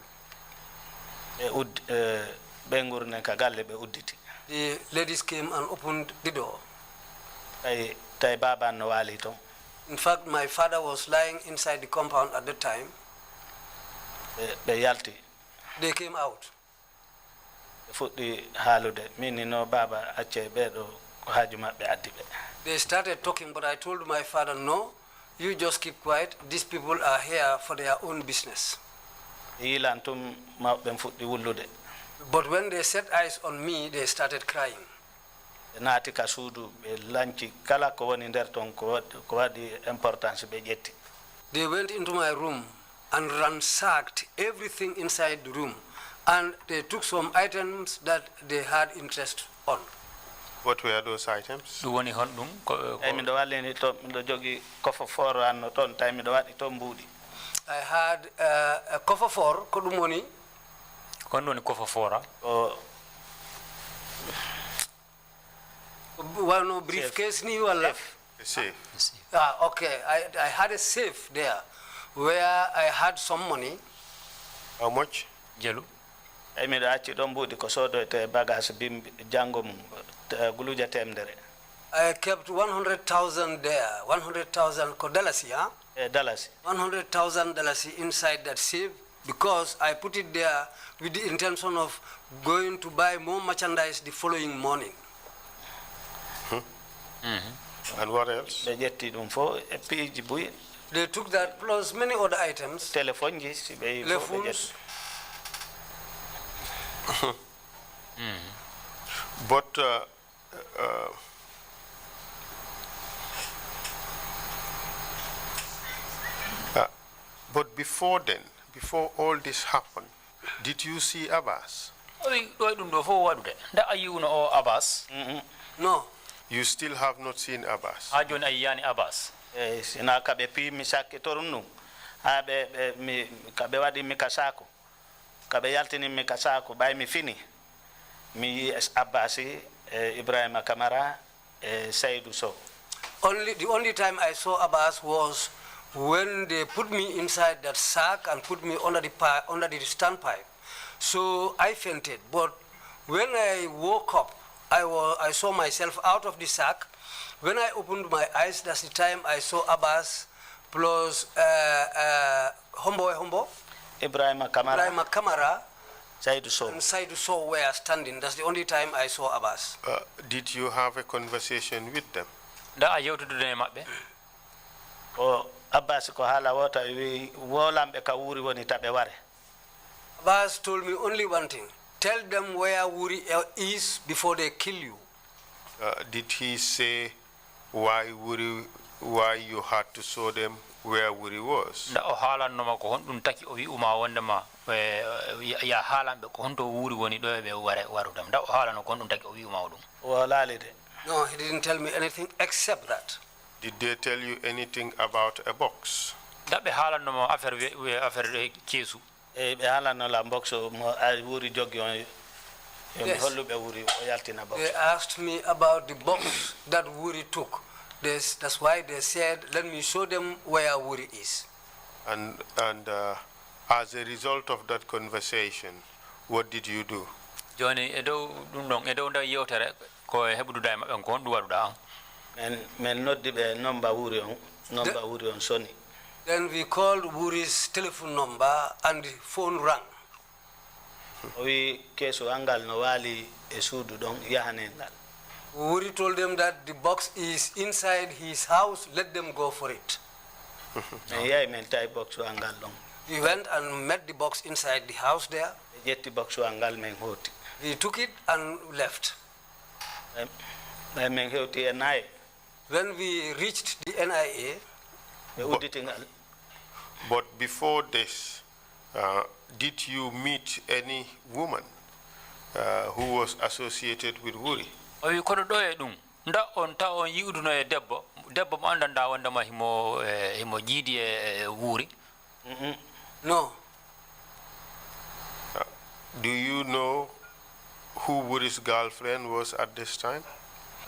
ɓe gurne ka galle ɓe udditi. The ladies came and opened the door. tawi baba no waali toon. In fact, my father was lying inside the compound at the time. ɓe yalti. They came out. ɓe fuɗɗi haalude min no baba acce ɓeɗo ko haaju maɓɓe addi ɓe. They started talking, but I told my father, no, you just keep quiet. These people are here for their own business. yilan tum mawɓe fuɗɗi wullude. But when they set eyes on me, they started crying. ɓe naati ka suudu ɓe lanci kala ko woni nder toon ko waɗi importance ɓe ƴetti. They went into my room and ransacked everything inside the room, and they took some items that they had interest on. What were those items? ɗum woni honɗum eyi miɗo wallini toon miɗo jogii kofo fort anno toon tawi miɗo waɗi toon mbuuɗi. I had a coffer for Kodumoni. kon woni kofo fora Well, no briefcase ni wala. A safe. Okay. I had a safe there where I had some money. How much? jelu eyi miɗo acci ɗon mbuuɗi ko soodoyte bagage bimbi janngo mum guluja temdere. I kept 100,000 there, 100,000 dalasi, huh? Dalasi. $100,000 inside that safe because I put it there with the intention of going to buy more merchandise the following morning. And what else? ɓe ƴetti ɗum fof e piiji buyi. They took that plus many other items. Téléphone ji si ɓe yi fof ɓe ƴetti. But but before then, before all this happened, did you see Abbas? o wi ɗo e ɗum ɗo fof waɗude nda a yiwno o Abbas. No. You still have not seen Abbas? ha joni a yiyani Abbas. eyi sina kaɓe piimi sakke torum num ha kaɓe waɗimi ka saku kaɓe yaltinimi ka saku ɓay mi fini mi yi Abbasi Ibrahima Camara Saydou Sow. The only time I saw Abbas was when they put me inside that sack and put me under the standpipe. So I fainted. But when I woke up, I saw myself out of the sack. When I opened my eyes, that's the time I saw Abbas plus Hombo Ibrahima Camara Saydou Sow. and Saydou Sow were standing. That's the only time I saw Abbas. Did you have a conversation with them? nda a yewtudude e maɓɓe. o Abbas ko haala wota wi wolamɓe ka wuuri woni taɓe ware. Abbas told me only one thing. Tell them where Wuri is before they kill you. Did he say why you had to show them where Wuri was? nda o haalannoma ko honɗum taki o wi'uma wondema ya haalanɓe ko honto wuuri woni ɗo e ɓe warudam nda o haalano ko honɗum taki o wi'uma o ɗum. o laali de. No, he didn't tell me anything except that. Did they tell you anything about a box? nda ɓe haalannoma affaire keesu. eyi ɓe haalanno la box mo a wuuri joggi on yomi holluɓe wuuri o yaltina box. They asked me about the box that Wuri took. That's why they said, let me show them where Wuri is. And as a result of that conversation, what did you do? Joni edo dum non edo nda yewtere ko hebududa mabbe on ko on duwaduda men noddi be number wuri on soni. Then we called Wuri's telephone number and the phone rang. We keso angal no wali e sudu don yahanengal. Wuri told them that the box is inside his house, let them go for it. Men tai box angal don. We went and met the box inside the house there. Jetti box angal men hoti. We took it and left. Men hoti enai. When we reached the NIA, but before this, did you meet any woman who was associated with Wuri? Oyi kodo do e dum nda on ta on yiuduno e debbo mo andanda wonda ma himo jidi e Wuri. No. Do you know who Wuri's girlfriend was at this time?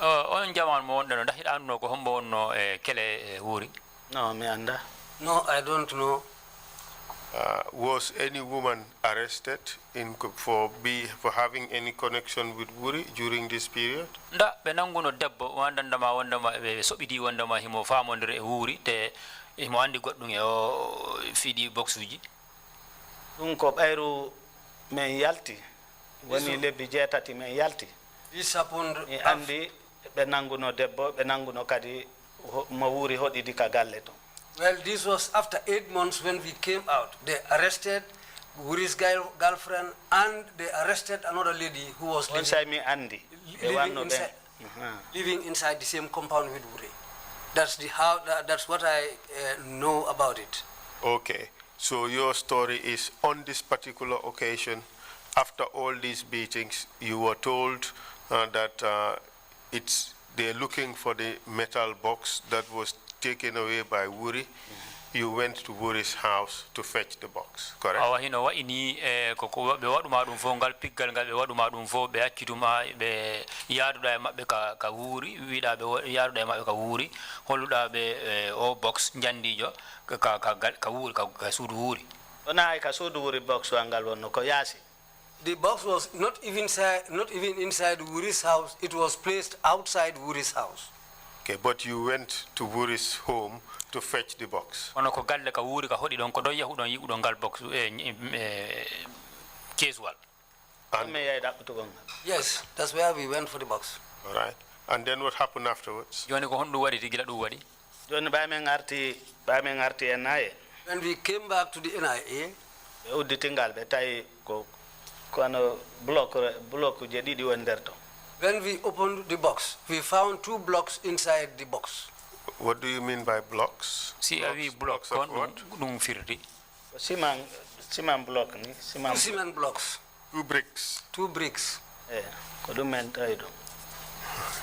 On jaman mo wonda no ndahi anno ko hombo wonno e kele Wuri. No, me anda. No, I don't know. Was any woman arrested for having any connection with Wuri during this period? Nda be nanguno debbo wandanda ma be sobidi wonda ma himo famondire e Wuri te himo andi goddum e o fidi boxuji. Dum ko bayru men yalti woni lebbi jeetati men yalti. This happened andi be nanguno debbo be nanguno kadi mo Wuri hodidi ka galle to. Well, this was after 8 months when we came out. They arrested Wuri's girlfriend and they arrested another lady who was living inside the same compound with Wuri. That's what I know about it. Okay, so your story is on this particular occasion, after all these beatings, you were told that they're looking for the metal box that was taken away by Wuri. You went to Wuri's house to fetch the box, correct? Awa hino wa ini ko be waduma dum fo ngal piggal ngal be waduma dum fo be accituma be yaaduda e mabbe ka Wuri wiida be yaaduda e mabbe ka Wuri holluda be o box jandijo ka Wuri ka suudu Wuri. Ona ka suudu Wuri box wangal wonno ko yaasi. The box was not even inside Wuri's house. It was placed outside Wuri's house. Okay, but you went to Wuri's home to fetch the box. Ono ko galle ka Wuri ka hodi don ko do yahudon yibudon gal box casual. Yes, that's where we went for the box. All right. And then what happened afterwards? Joni ko hondu wadi tigila du wadi. Joni ba men arti NIA. When we came back to the NIA, uditingal be tay ko kono block je didi wonderto. When we opened the box, we found 2 blocks inside the box. What do you mean by blocks? Si avi blocks of what? Dum firdi. Cement block ni Cement blocks. 2 bricks. 2 bricks. Ko dum men tay do.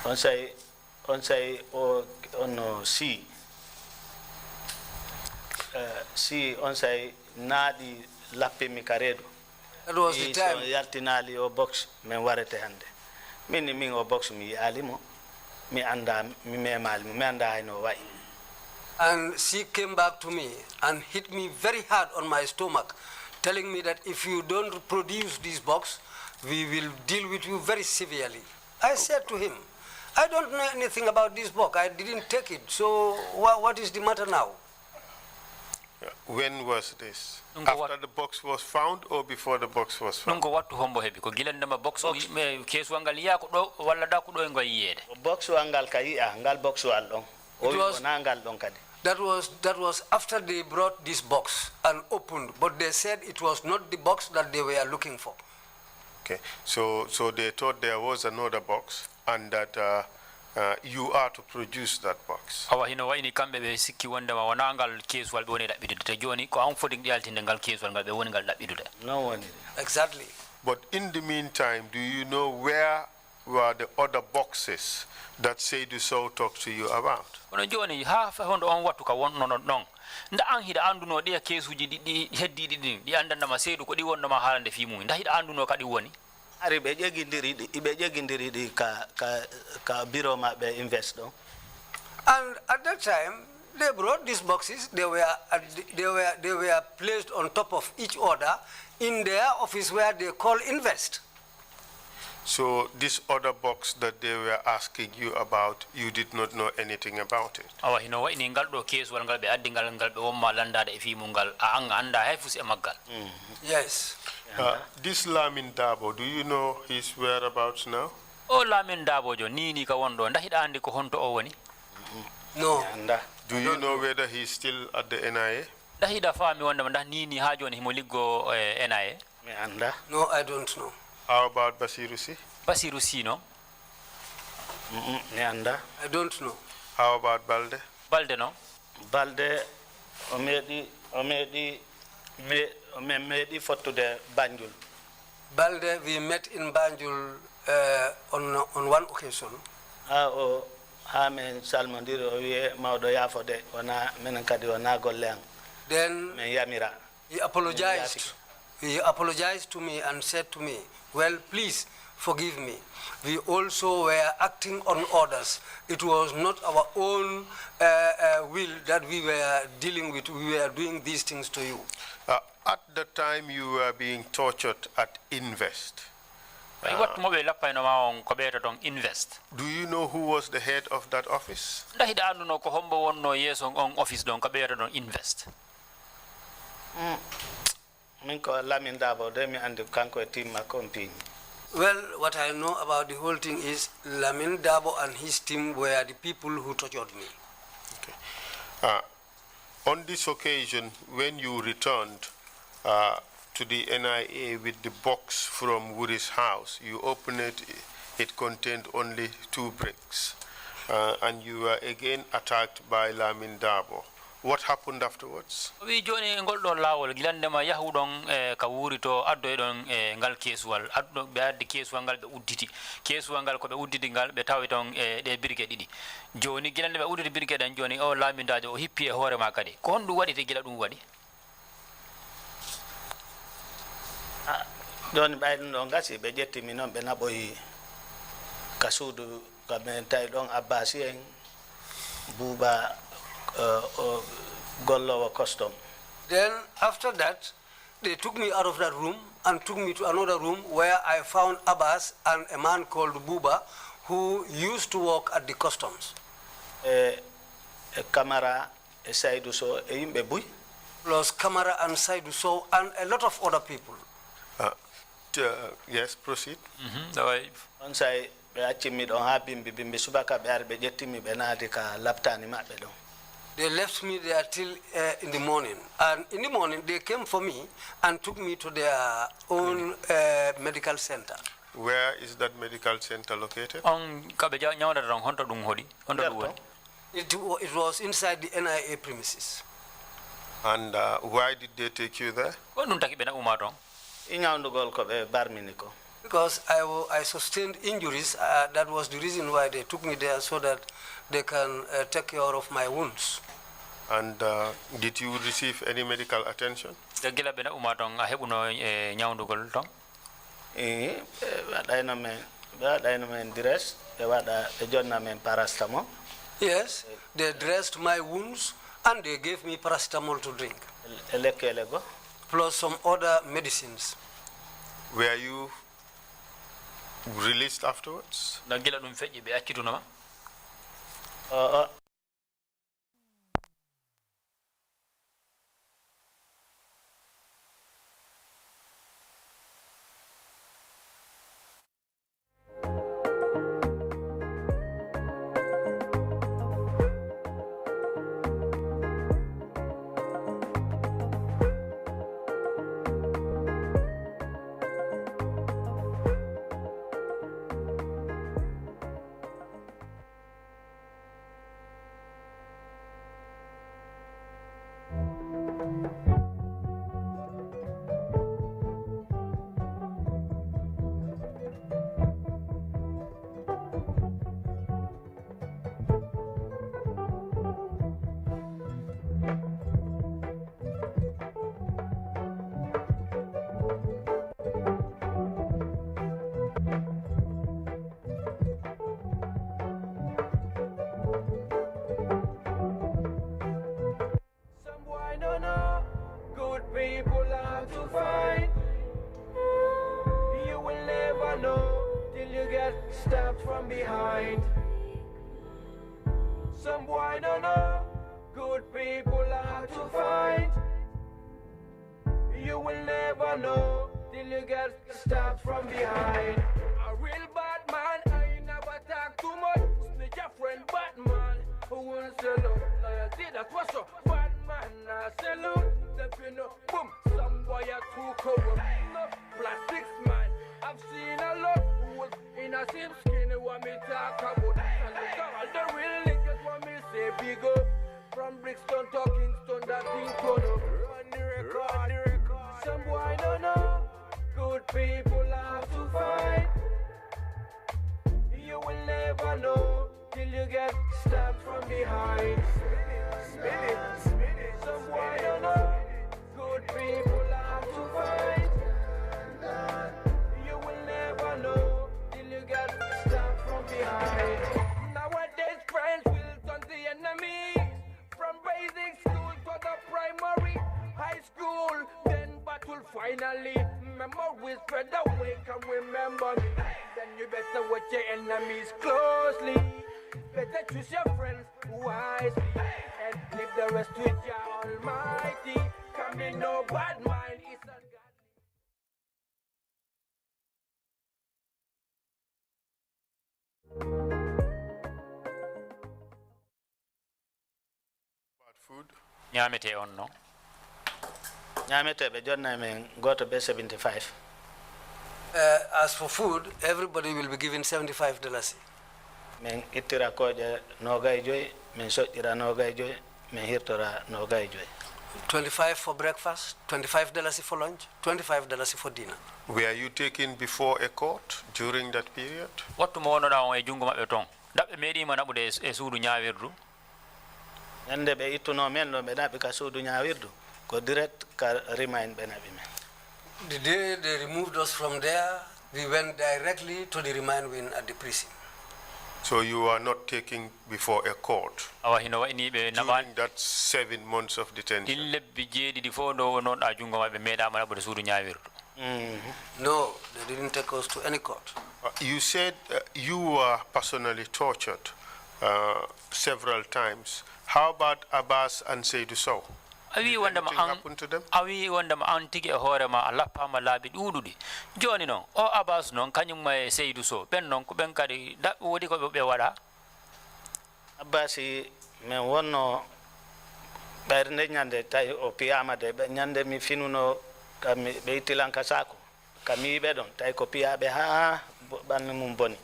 On say ono C on say nadi lappe mi karedo. That was the time. Yartinali o box men warete hande. Min o box mi alimo mi anda mi memal mi anda I know why. And she came back to me and hit me very hard on my stomach, telling me that if you don't produce this box, we will deal with you very severely. I said to him, I don't know anything about this box. I didn't take it. So what is the matter now? When was this? After the box was found or before the box was found? Nungo watu hombo hebi ko gilanda ma box me kesu angal ya ko do walla da ko do ngo yede. Box angal kai angal box wal don. O angal don kadi. That was after they brought this box and opened, but they said it was not the box that they were looking for. Okay, so they thought there was another box and that you are to produce that box. Awa hino wa ini kambe be sikki wonde ma wana angal kesu wal be woni dabbidude te joni ko an fodi yaltinde ngal kesu wal ngal be woni ngal dabbidude. No one. Exactly. But in the meantime, do you know where were the other boxes that Amadou Sowe talked to you about? Ono joni ha fa hondo on wattu ka wonno non. Nda an hida anduno de kesuji di heddidi di andanda ma Amadou ko di wonno ma halande fi mum. Nda hida anduno kadi woni. Ari be jegindiri ka biro ma be invest do. And at that time They brought these boxes. They were placed on top of each other in their office where they call Invest. So this other box that they were asking you about, you did not know anything about it? Awa hino wa iningal do case wal ngal be addingal ngal be o malanda de fi mungal anga anda hay fusi e maggal. Yes. This Lamin Dabo, do you know his whereabouts now? O Lamin Dabo jo ni ka wondo ndahida andi ko honto o woni? No. Do you know whether he's still at the NIA? Ndahida fami wonda ndah ni ha joni himo liggo NIA? Mi anda. No, I don't know. How about Basiru Si? Basiru Si no? Mi anda. I don't know. How about Balde? Balde no? Balde o medi fottude Banjul. Balde, we met in Banjul on one occasion. Ha men salmondiri o wiye mawɗo yafode wona minen kadi wona golle an. Then min yamira. he apologized. He apologized to me and said to me, well, please forgive me. We also were acting on orders. It was not our own will that we were dealing with. We were doing these things to you. At the time you were being tortured at Invest, What mobile lappa no ma on ko beeta don Invest? do you know who was the head of that office? Ndahida anduno ko hombo wonno yeso on office don ko beeta don Invest. Min ko Lamin Dabo de mi andi kanko e team makko piñ. Well, what I know about the whole thing is Lamin Dabo and his team were the people who tortured me. Okay. On this occasion, when you returned to the NIA with the box from Wuri's house, you opened it, it contained only 2 bricks, and you were again attacked by Lamin Dabo. What happened afterwards? Wi joni ngol don lawol gilandema yahudon ka wuri to addo don ngal kesuwal addo be addi kesuwal ngal be udditi kesuwal ngal ko be udditi ngal be tawi ton de birke didi joni gilande be udditi birke dan joni o lamindajo o hippi e hore ma kadi ko hondu wadi te gila dum wadi Don ɓayɗum ɗo gasi ɓe ƴettimi noon ɓe naɓoyi ka suudu ka ɓe tawi ɗon Abbasi en Buuba gollowo custom. Then after that, they took me out of that room and took me to another room where I found Abbas and a man called Buba who used to work at the customs. Camara, Saidou Sow, e yimɓe buy. Plus Kamara and Saidou Sow and a lot of other people. Yes, proceed. On say ɓe accimi ɗon ha bimbi subaka ɓe ari ɓe ƴettimi ɓe naati ka laptani maɓɓe ɗon. They left me there till in the morning. And in the morning, they came for me and took me to their own medical center. Where is that medical center located? on kabe nyawda don honto dum hodi honto dum woni It was inside the NIA premises. And why did they take you there? ko dum taki be na uma ton I ñawndugol ko ɓe barmini ko. Because I sustained injuries. That was the reason why they took me there, so that they can take care of my wounds. And did you receive any medical attention? de gila be na uma ton a hebuno nyawndugol ton waɗayno men dress ɓe waɗa ɓe jonna men paracetamol. Yes, they dressed my wounds and they gave me paracetamol to drink, e lekkele go. plus some other medicines. Were you released afterwards? da gila dum feƴƴi be accituno ma stabbed from behind. Some boy don't know, good people are to find. You will never know till you get stabbed from behind. A real bad man, I never talk too much. Snitch a friend, Batman, who will salute. Loyalty, that's what's up. Bad man, I salute. You know, boom, some boy are too corrupt. No, plastics man, I've seen a lot who was in a same skin what me talk about. And look at all the real niggas want me say big up. From Brixton to Kingston, that thing turn up. Run the record. Some boy don't know, good people have to fight. You will never know till you get stabbed from behind. Some boy don't know, good people have to fight. You will never know till you get stabbed from behind. Nowadays friends will turn the enemies. From basic school to the primary, high school, then battle finally. Memories spread away, can remember me. Then you better watch your enemies closely. Better choose your friends wisely. And leave the rest with your almighty. Can be no bad mind, it's ungodly. Food. Nyamete on no. Nyamete be jonna men go to be 75. As for food, everybody will be given $75. Men itira ko je nogay joy, men sotira nogay joy, men hirtora nogay joy. $25 for breakfast, $25 for lunch, $25 for dinner. Were you taken before a court during that period? What tomorrow na e jungo mabbe ton. Dabbe medi mana bude e suudu nyawirdu. Yande be ituno men no be dabi ka suudu nyawirdu ko direct ka remind benabi men. The day they removed us from there, we went directly to the remand wing at the prison. So you are not taken before a court Awa hino ni be naban during that 7 months of detention? dille bijedi di fondo non da jungo mabbe meda mana bude suudu nyawirdu. No, they didn't take us to any court. You said you were personally tortured several times. How about Abbas and Seydou Sow? Awi wanda ma Anything an happened to them? awi wanda ma an tigi e hore ma Allah pama labi dudude joni non o Abbas non kanyum ma Seydou Sow ben non ko ben kadi da wodi ko be wada Abasi men wonno berne nyande tay o piyama de be nyande mi finuno kam be tilanka sako kami be don tay ko piyabe ha ban mum boni.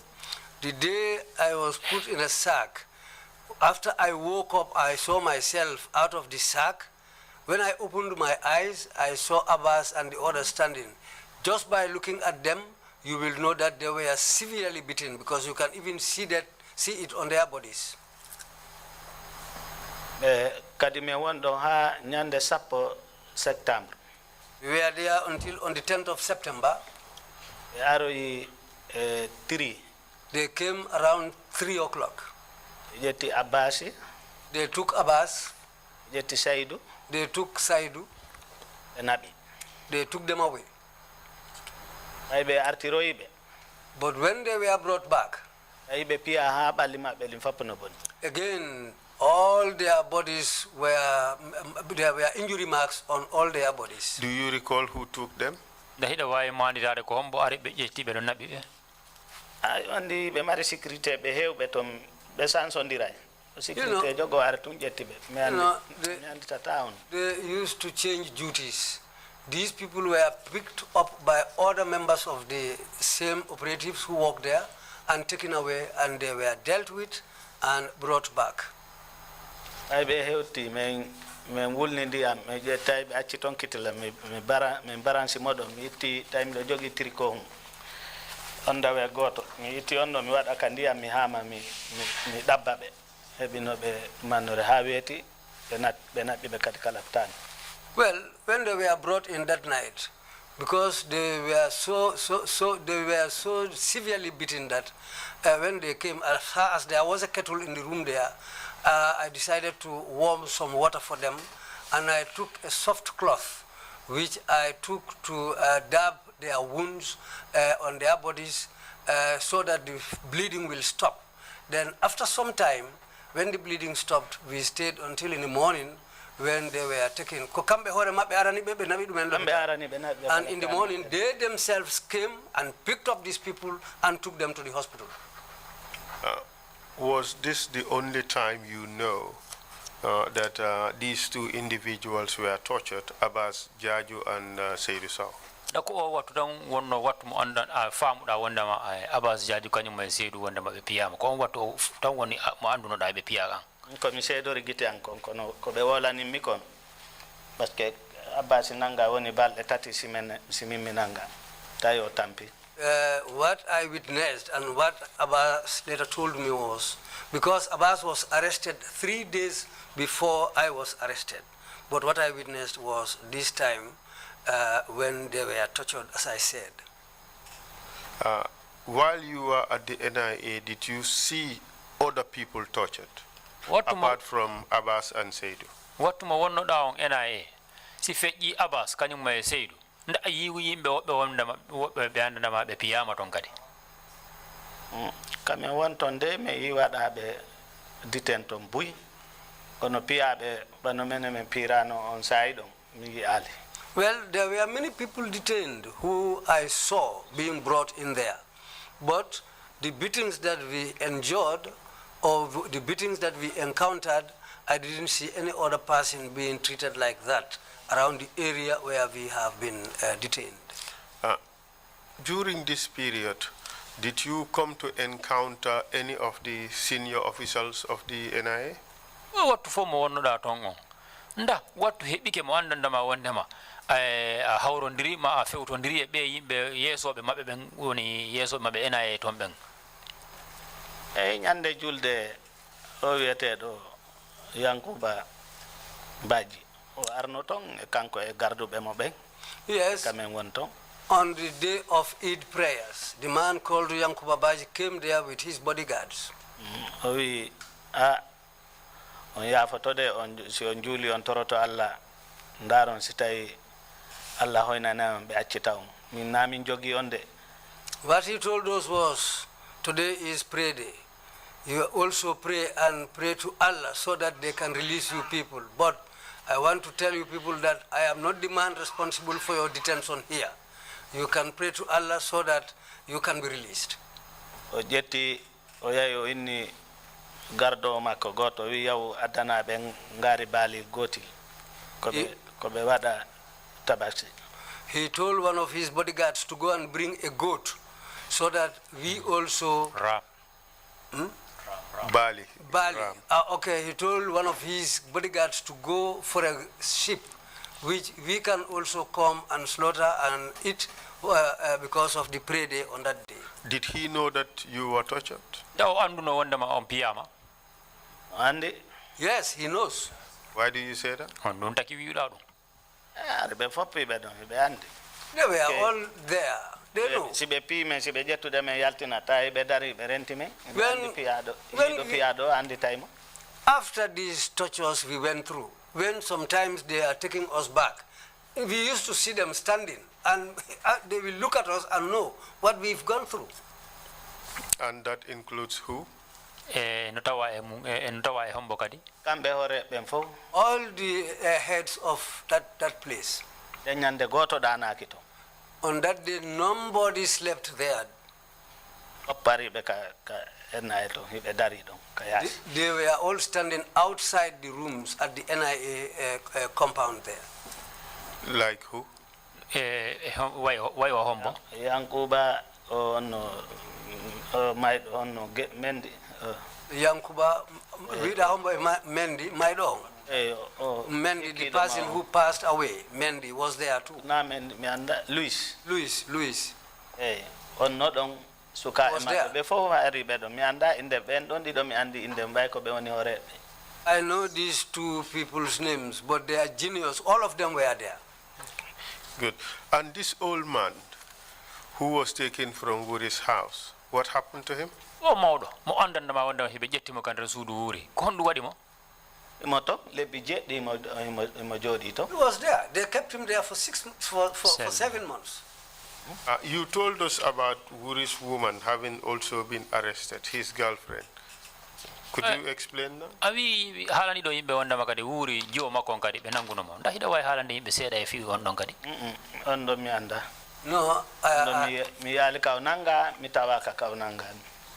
The day I was put in a sack, after I woke up, I saw myself out of the sack. When I opened my eyes, I saw Abbas and the others standing. Just by looking at them, you will know that they were severely beaten because you can even see it on their bodies. Kadi me wondo ha nyande sappo September. We were there until on the 10th of September. Aroyi 3. They came around 3 o'clock. Jeti Abbasi, They took Abbas, jeti Saidou, they took Saidou, Nabi. they took them away. Aybe artiroibe. But when they were brought back, Aybe pia ha balima belim fapono boni. again, all their bodies there were injury marks on all their bodies. Do you recall who took them? da hida wawi mandiraade ko hombo ari be jetti be don nabbi be Ay andi be mari sécurité be hewbe tom be sansondiray. Sécurité jogo ar tun jetti be. Me andi town. They used to change duties. These people were picked up by other members of the same operatives who worked there and taken away, and they were dealt with and brought back. Ay be hewti men wulni ndiyam me jettay be acci ton kitila me baransi modo mi itti time do jogi tricot onda we goto mi itti onno mi wada ka ndiyam mi hama mi dabba be hebino be manore ha weti be nabbi be kadi kala tan. Well, when they were brought in that night, because they were so severely beaten that when they came, as far as there was a kettle in the room there, I decided to warm some water for them, and I took a soft cloth, which I took to dab their wounds on their bodies so that the bleeding will stop. Then after some time, when the bleeding stopped, we stayed until in the morning when they were taken. And in the morning, they themselves came and picked up these people and took them to the hospital. Was this the only time you know that these two individuals were tortured, Abbas Jaju and Seydou Sow? Dako watu dan wonno watu mo andan a famu da wonda ma Abbas Jaju kanyum may Seydou wonda ma be piyama ko watu tan woni mo anduno da be piyaga ko mi Seydou rigiti an kon kono ko be wolani mi kon parce que Abbas nanga woni balde tati simimi nanga tayo tampi. What I witnessed and what Abbas later told me was, because Abbas was arrested 3 days before I was arrested, but what I witnessed was this time when they were tortured, as I said. While you were at the NIA, did you see other people tortured, apart from Abbas and Seydou? What mo wonno da on NIA si feji Abbas kanyum may Seydou nda yiwu yimbe wobbe wonda wobbe be andana ma be piyama ton kadi. Kame wontonde me yiwada be ditenton buy kono piyabe bano meneme pirano on saido mi ali. Well, there were many people detained who I saw being brought in there. But the beatings that we endured or the beatings that we encountered, I didn't see any other person being treated like that around the area where we have been detained. During this period, did you come to encounter any of the senior officials of the NIA? What for mo wonno da ton on nda wattu heɓike mo andandama wondema a hawrondiri ma a fewtondiri e ɓe yimɓe yeesoɓe maɓɓe ɓen woni yeesoɓe maɓɓe NIA toon ɓen. Eyyi ñande julde o wiyeteɗo Yankuba Badji o arno ton e kanko e garduɓe mo ɓen. Yes. Kamen won ton. On the day of Eid prayers, the man called Yankuba Badji came there with his bodyguards. O wi on yafotode on si on juuli on toroto Allah ndaron si tawi Allah hoynanama ɓe accita on min namin jogui on de. What he told us was, today is pray day. You also pray and pray to Allah so that they can release you people. But I want to tell you people that I am not the man responsible for your detention here. You can pray to Allah so that you can be released. O ƴetti o yahi o inni gardo makko goto wi yaw addana ɓe ngaari baali gotil koɓe waɗa tabaski. He told one of his bodyguards to go and bring a goat so that we also... Bali. Okay, he told one of his bodyguards to go for a sheep, which we can also come and slaughter and eat because of the prayer day on that day. Did he know that you were tortured? Andy? Yes, he knows. Why do you say that? They were all there. They know. After these tortures we went through, when sometimes they are taking us back, we used to see them standing and they will look at us and know what we've gone through. And that includes who? All the heads of that place. On that day, nobody slept there. They were all standing outside the rooms at the NIA compound there. Like who? Yankuba Mendi. Yankuba Mendi, Maido. Mendi, the person who passed away, Mendi was there too. Luis. On not on Suka before I read me anda in the bend only do me andi in the Mbako Beoni or I know these two people's names, but they are genius. All of them were there. Good. And this old man who was taken from Wuri's house, what happened to him? Oh, Maudo, mo andan ma wanda hibe jetti mo kan rasudu Wuri. Ko hondu wadi mo? Moto le budget de mo jodi to. He was there. They kept him there for 7 months. You told us about Wuri's woman having also been arrested, his girlfriend. Could you explain that? Awi halani do yimbe wonda makadi wuri jo makon kadi be nanguno mo nda hida way halande yimbe seeda e fi wondon kadi on do mi anda No, mi yali kaw nanga mi tawaka kaw nanga.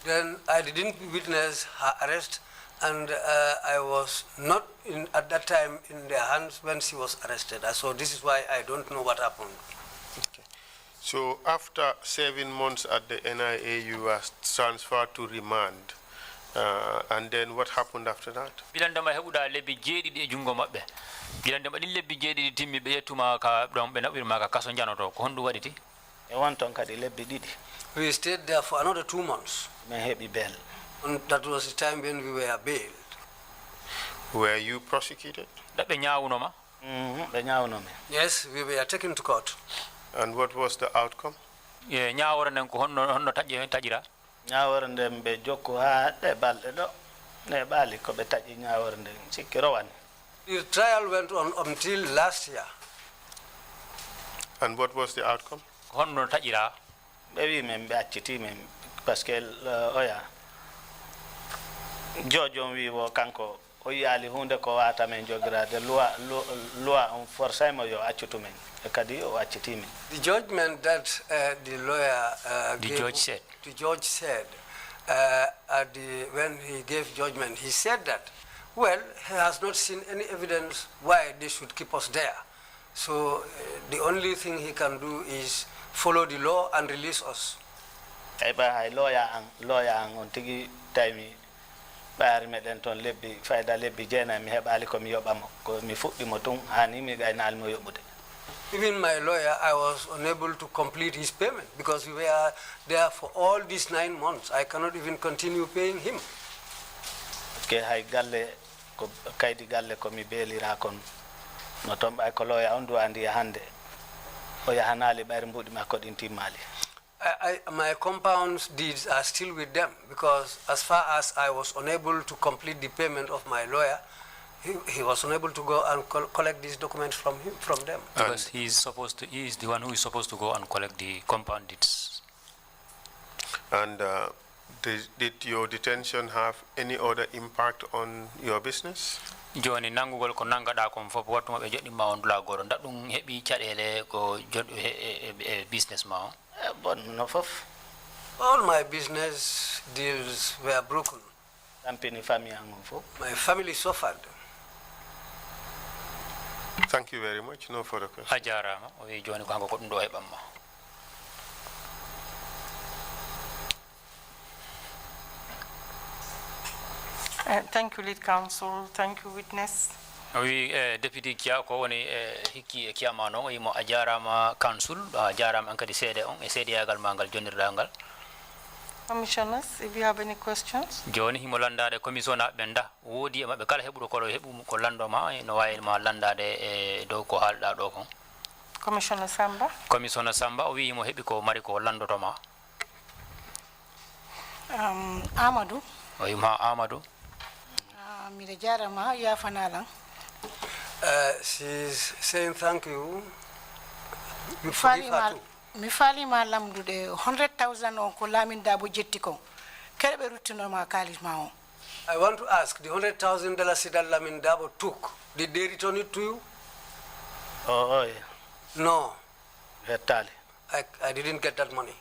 Then I didn't witness her arrest, and I was not at that time in their hands when she was arrested. So this is why I don't know what happened. Okay. So after 7 months at the NIA, you were transferred to remand. And then what happened after that? bilandama hebuda lebbi jeedi de jungo mabbe bilandama din lebbi jeedi di timmi be yetuma ka don be nabir maka kaso janoto ko hondu waditi E won ton kadi lebbi didi. We stayed there for another 2 months. Me hebi bel. And that was the time when we were bailed. Were you prosecuted? dabbe nyaawuno ma Be nyaawno me. Yes, we were taken to court. And what was the outcome? ye nyaawora nen ko honno tajira Nyaawor ndem be jokku ha de balde do. Ne bali ko be taji nyaawor ndem sikki rowan. The trial went on until last year. And what was the outcome? honno tajira Be wi men be acciti men parce que oya jojo wi wo kanko o yali hunde ko wata men jogirade loi on forçay mo yo accutu men e kadi o acciti men. The judgment that the lawyer the judge said when he gave judgment, he said that, well, he has not seen any evidence why they should keep us there. So the only thing he can do is follow the law and release us. Ay ba hay lawyer ang on tigi taymi baari meden ton lebbi fayda lebbi jeena mi hebali ko mi yobamo ko mi fuddi mo tun hani mi gaynal mo yobude. Even my lawyer, I was unable to complete his payment because we were there for all these 9 months. I cannot even continue paying him. Ke hay galle ko kaydi galle ko mi beelira kon no tomba ko lawyer on do andi hande o yahanali bayri mbudi makko din timmali. My compound deeds are still with them because as far as I was unable to complete the payment of my lawyer, he was unable to go and collect these documents from them. because he is the one who is supposed to go and collect the compound deeds. And did your detention have any other impact on your business? joni nangugol ko nangada kon fop watuma be joddi ma on dula goro dadum hebi cadele ko joddo business ma Bon no fof. All my business deals were broken. Tampini famille ang fof. My family suffered. Thank you very much. No further questions. ajarama o wi joni ko hanko ko dum do hebamma Thank you, lead counsel. Thank you, witness. wi deputy kia ko woni hikki e kiyama non o yimo a jarama council a jarama an kadi seede on e seedeyagal ma ngal jonirɗa ngal Commissioners, if you have any questions. joni himo landade commission aɓe nda woodi e maɓɓe kala heɓuɗo kolo heɓu ko landoma no wawi ma landade e dow ko haalɗa ɗo kon Commissioner Samba. commissioner Samba o wi himo heɓi ko mari ko landotoma Amadou. o wima Amadou Mire jarama yafanalang. She's saying thank you. You Mi forgive her too. falima lamdude 100,000 on ko lamin dabo jetti kon. Kerbe ruttinoma kalis ma on. I want to ask, the $100,000 that Lamin Dabo took, did they return it to you? Oh yeah. No, Hettali. I didn't get that money.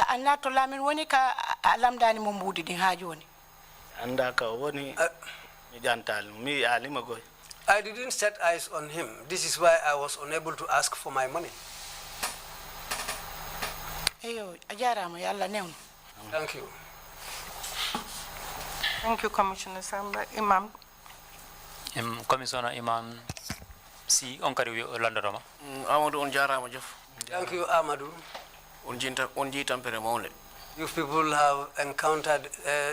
Anna to lamin woni ka lamdani mo mbudi din ha joni. Anda ka woni mi jantal mi alima goy. I didn't set eyes on him. This is why I was unable to ask for my money. Eyo ajarama yalla newno. Thank you. Thank you, Commissioner Samba. Imam. commissioner imam si on kadi wi landotoma Amadou on jarama jof. Thank you, Amadou. On jiitampere mawle. You people have encountered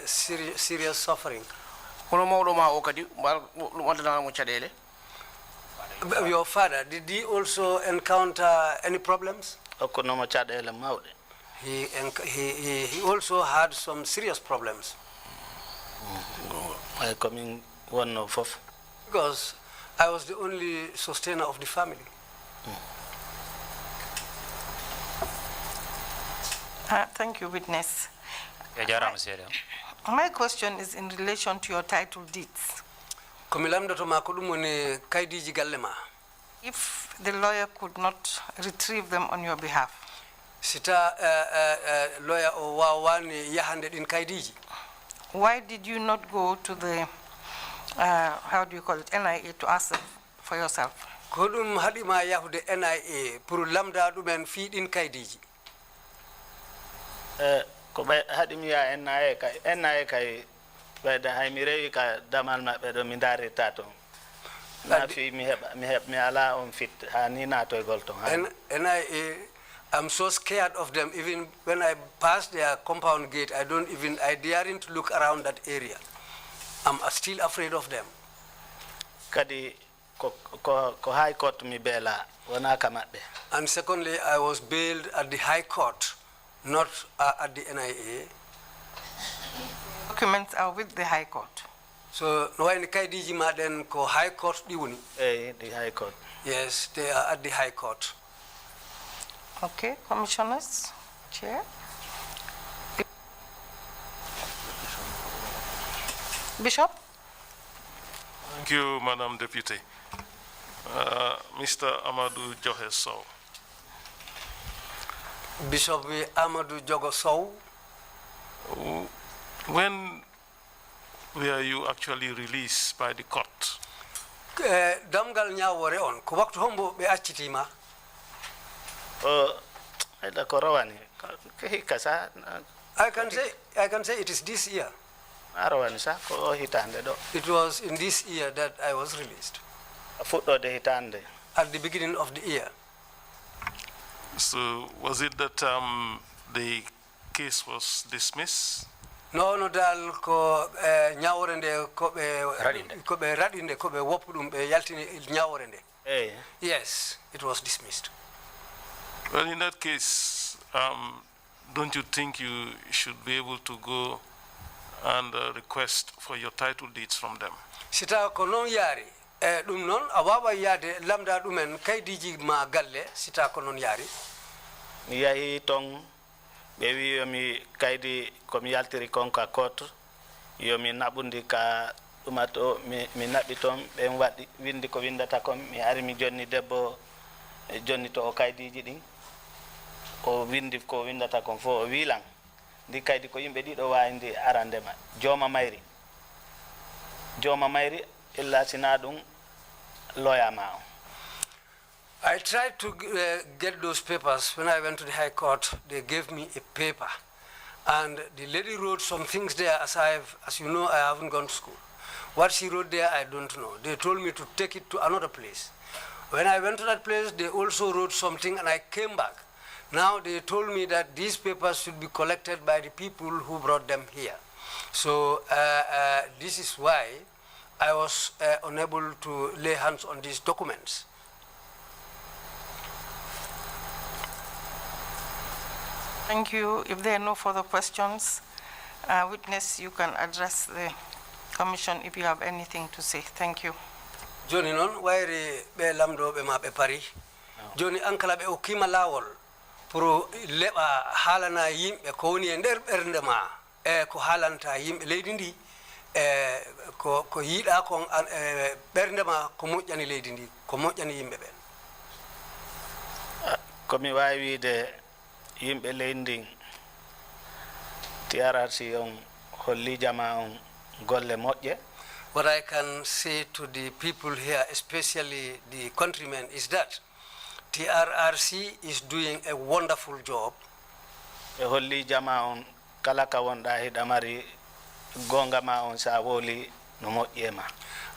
serious suffering. Hono mawɗo ma o kadi ɗum addanamo caɗele. Your father, did he also encounter any problems? Okkonomo caɗele mawɗe. He also had some serious problems. Ay komin wonno fof. Because I was the only sustainer of the family. Thank you, witness. Yeah, My question is in relation to your title deeds. If the lawyer could not retrieve them on your behalf, Sita lawyer o wawani yahande din kaidiji. why did you not go to the, how do you call it, NIA to ask them for yourself? Kodum hadima yahude NIA pour lamda dumen fi din kaidiji. Ko bay hadim ya NIA kay bayda hay mi rewi ka damal mabbe do mi ndari tato na fi mi heb mi ala on fit ha ni na to golto NIA, I'm so scared of them. Even when I pass their compound gate, I daren't look around that area. I'm still afraid of them. Kadi ko high court mi bela wona kamabbe. And secondly, I was bailed at the High Court, not at the NIA. Documents are with the High Court. So, no one kaidiji ma den ko High Court diwuni. The High Court. Yes, they are at the High Court. Okay, commissioners, chair. Bishop? Thank you, Madam Deputy. Mr. Amadou Jogoh Sowe. Bishop Amadou Jogoh Sowe. When were you actually released by the court? Damgal nyawore on ko waktu hombo be accitima. I can say it is this year. It was in this year that I was released. At the beginning of the year. So was it that the case was dismissed? No, dal ko nyaworende ko be radinde ko be wopudum be yaltini nyaworende. Yes, it was dismissed. Well, in that case, don't you think you should be able to go and request for your title deeds from them? Sita ko non yari dum non awawa yade lamda dumen kaydiji ma galle sita ko non yari. Mi yahi tong bewi yomi kaydi komi yaltiri konka court yomi nabundi ka umato mi nabi ton be wadi windi ko windata kom mi ari mi jonni debbo jonni to o kaydiji din o windi ko windata kon fo o wilan ndi kaydi ko yimbe dido wayndi arandema joma mayri illa sinadum loyama. I tried to get those papers. When I went to the High Court, they gave me a paper. And the lady wrote some things there, as you know, I haven't gone to school. What she wrote there, I don't know. They told me to take it to another place. When I went to that place, they also wrote something, and I came back. Now they told me that these papers should be collected by the people who brought them here. So this is why I was unable to lay hands on these documents. Thank you. If there are no further questions, witness, you can address the commission if you have anything to say. Thank you. Joni non wairi be lamdo be ma be pari. Joni ankala be okima lawol pour leba halana yimbe ko woni e nder bernde ma ko halanta yimbe leydi ndi ko yida ko bernde ma ko mojjani leydi ndi ko mojjani yimbe ben. Komi wawi de yimbe leydi TRRC on holli jama on golle moƴƴe. What I can say to the people here, especially the countrymen, is that TRRC is doing a wonderful job. E holli jama on kala ka wonda hidamari gonga ma on sa woli no moƴƴe ma.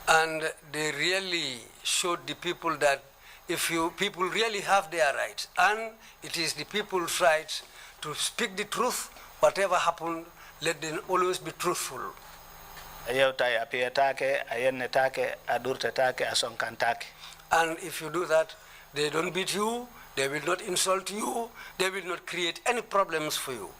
And they really showed the people that if people really have their rights, and it is the people's rights to speak the truth, whatever happened, let them always be truthful. And if you do that, they don't beat you, they will not insult you, they will not create any problems for you.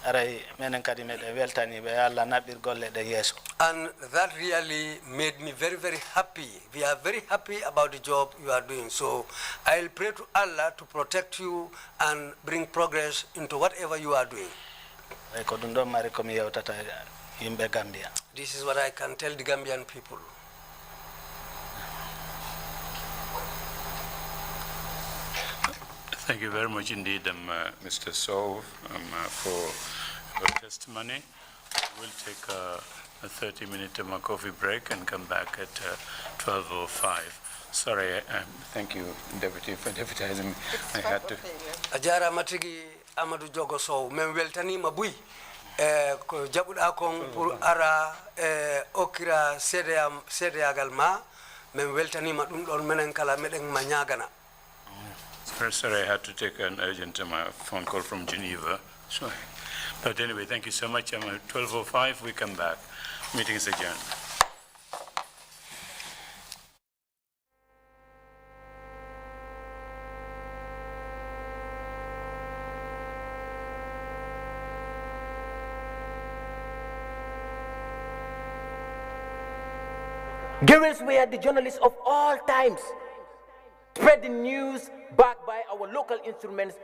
aray menen kadi meɗen weltani ɓe Allah naɓɓir golle ɗe yeeso. And that really made me very, very happy. We are very happy about the job you are doing. So I'll pray to Allah to protect you and bring progress into whatever you are doing. Ko ɗum ɗon mari komi yewtata yimɓe Gambia. This is what I can tell the Gambian people. Thank you very much indeed, Mr. Sowe, for your testimony. We'll take a 30-minute coffee break and come back at 12:05. Sorry, thank you, Deputy, for deputizing me. I had to. Ajara matigi Amadou Jogoh Sowe, men weltani mabui. Ko jabuda kon pour ara okira sedeyagal ma men weltani ma dum don menen kala meden ma nyagana. Sorry, I had to take an urgent phone call from Geneva. Sorry. But anyway, thank you so much. I'm at 12:05. We come back. Meeting is adjourned. Grts were the journalists of all times, spreading news backed by our local instruments,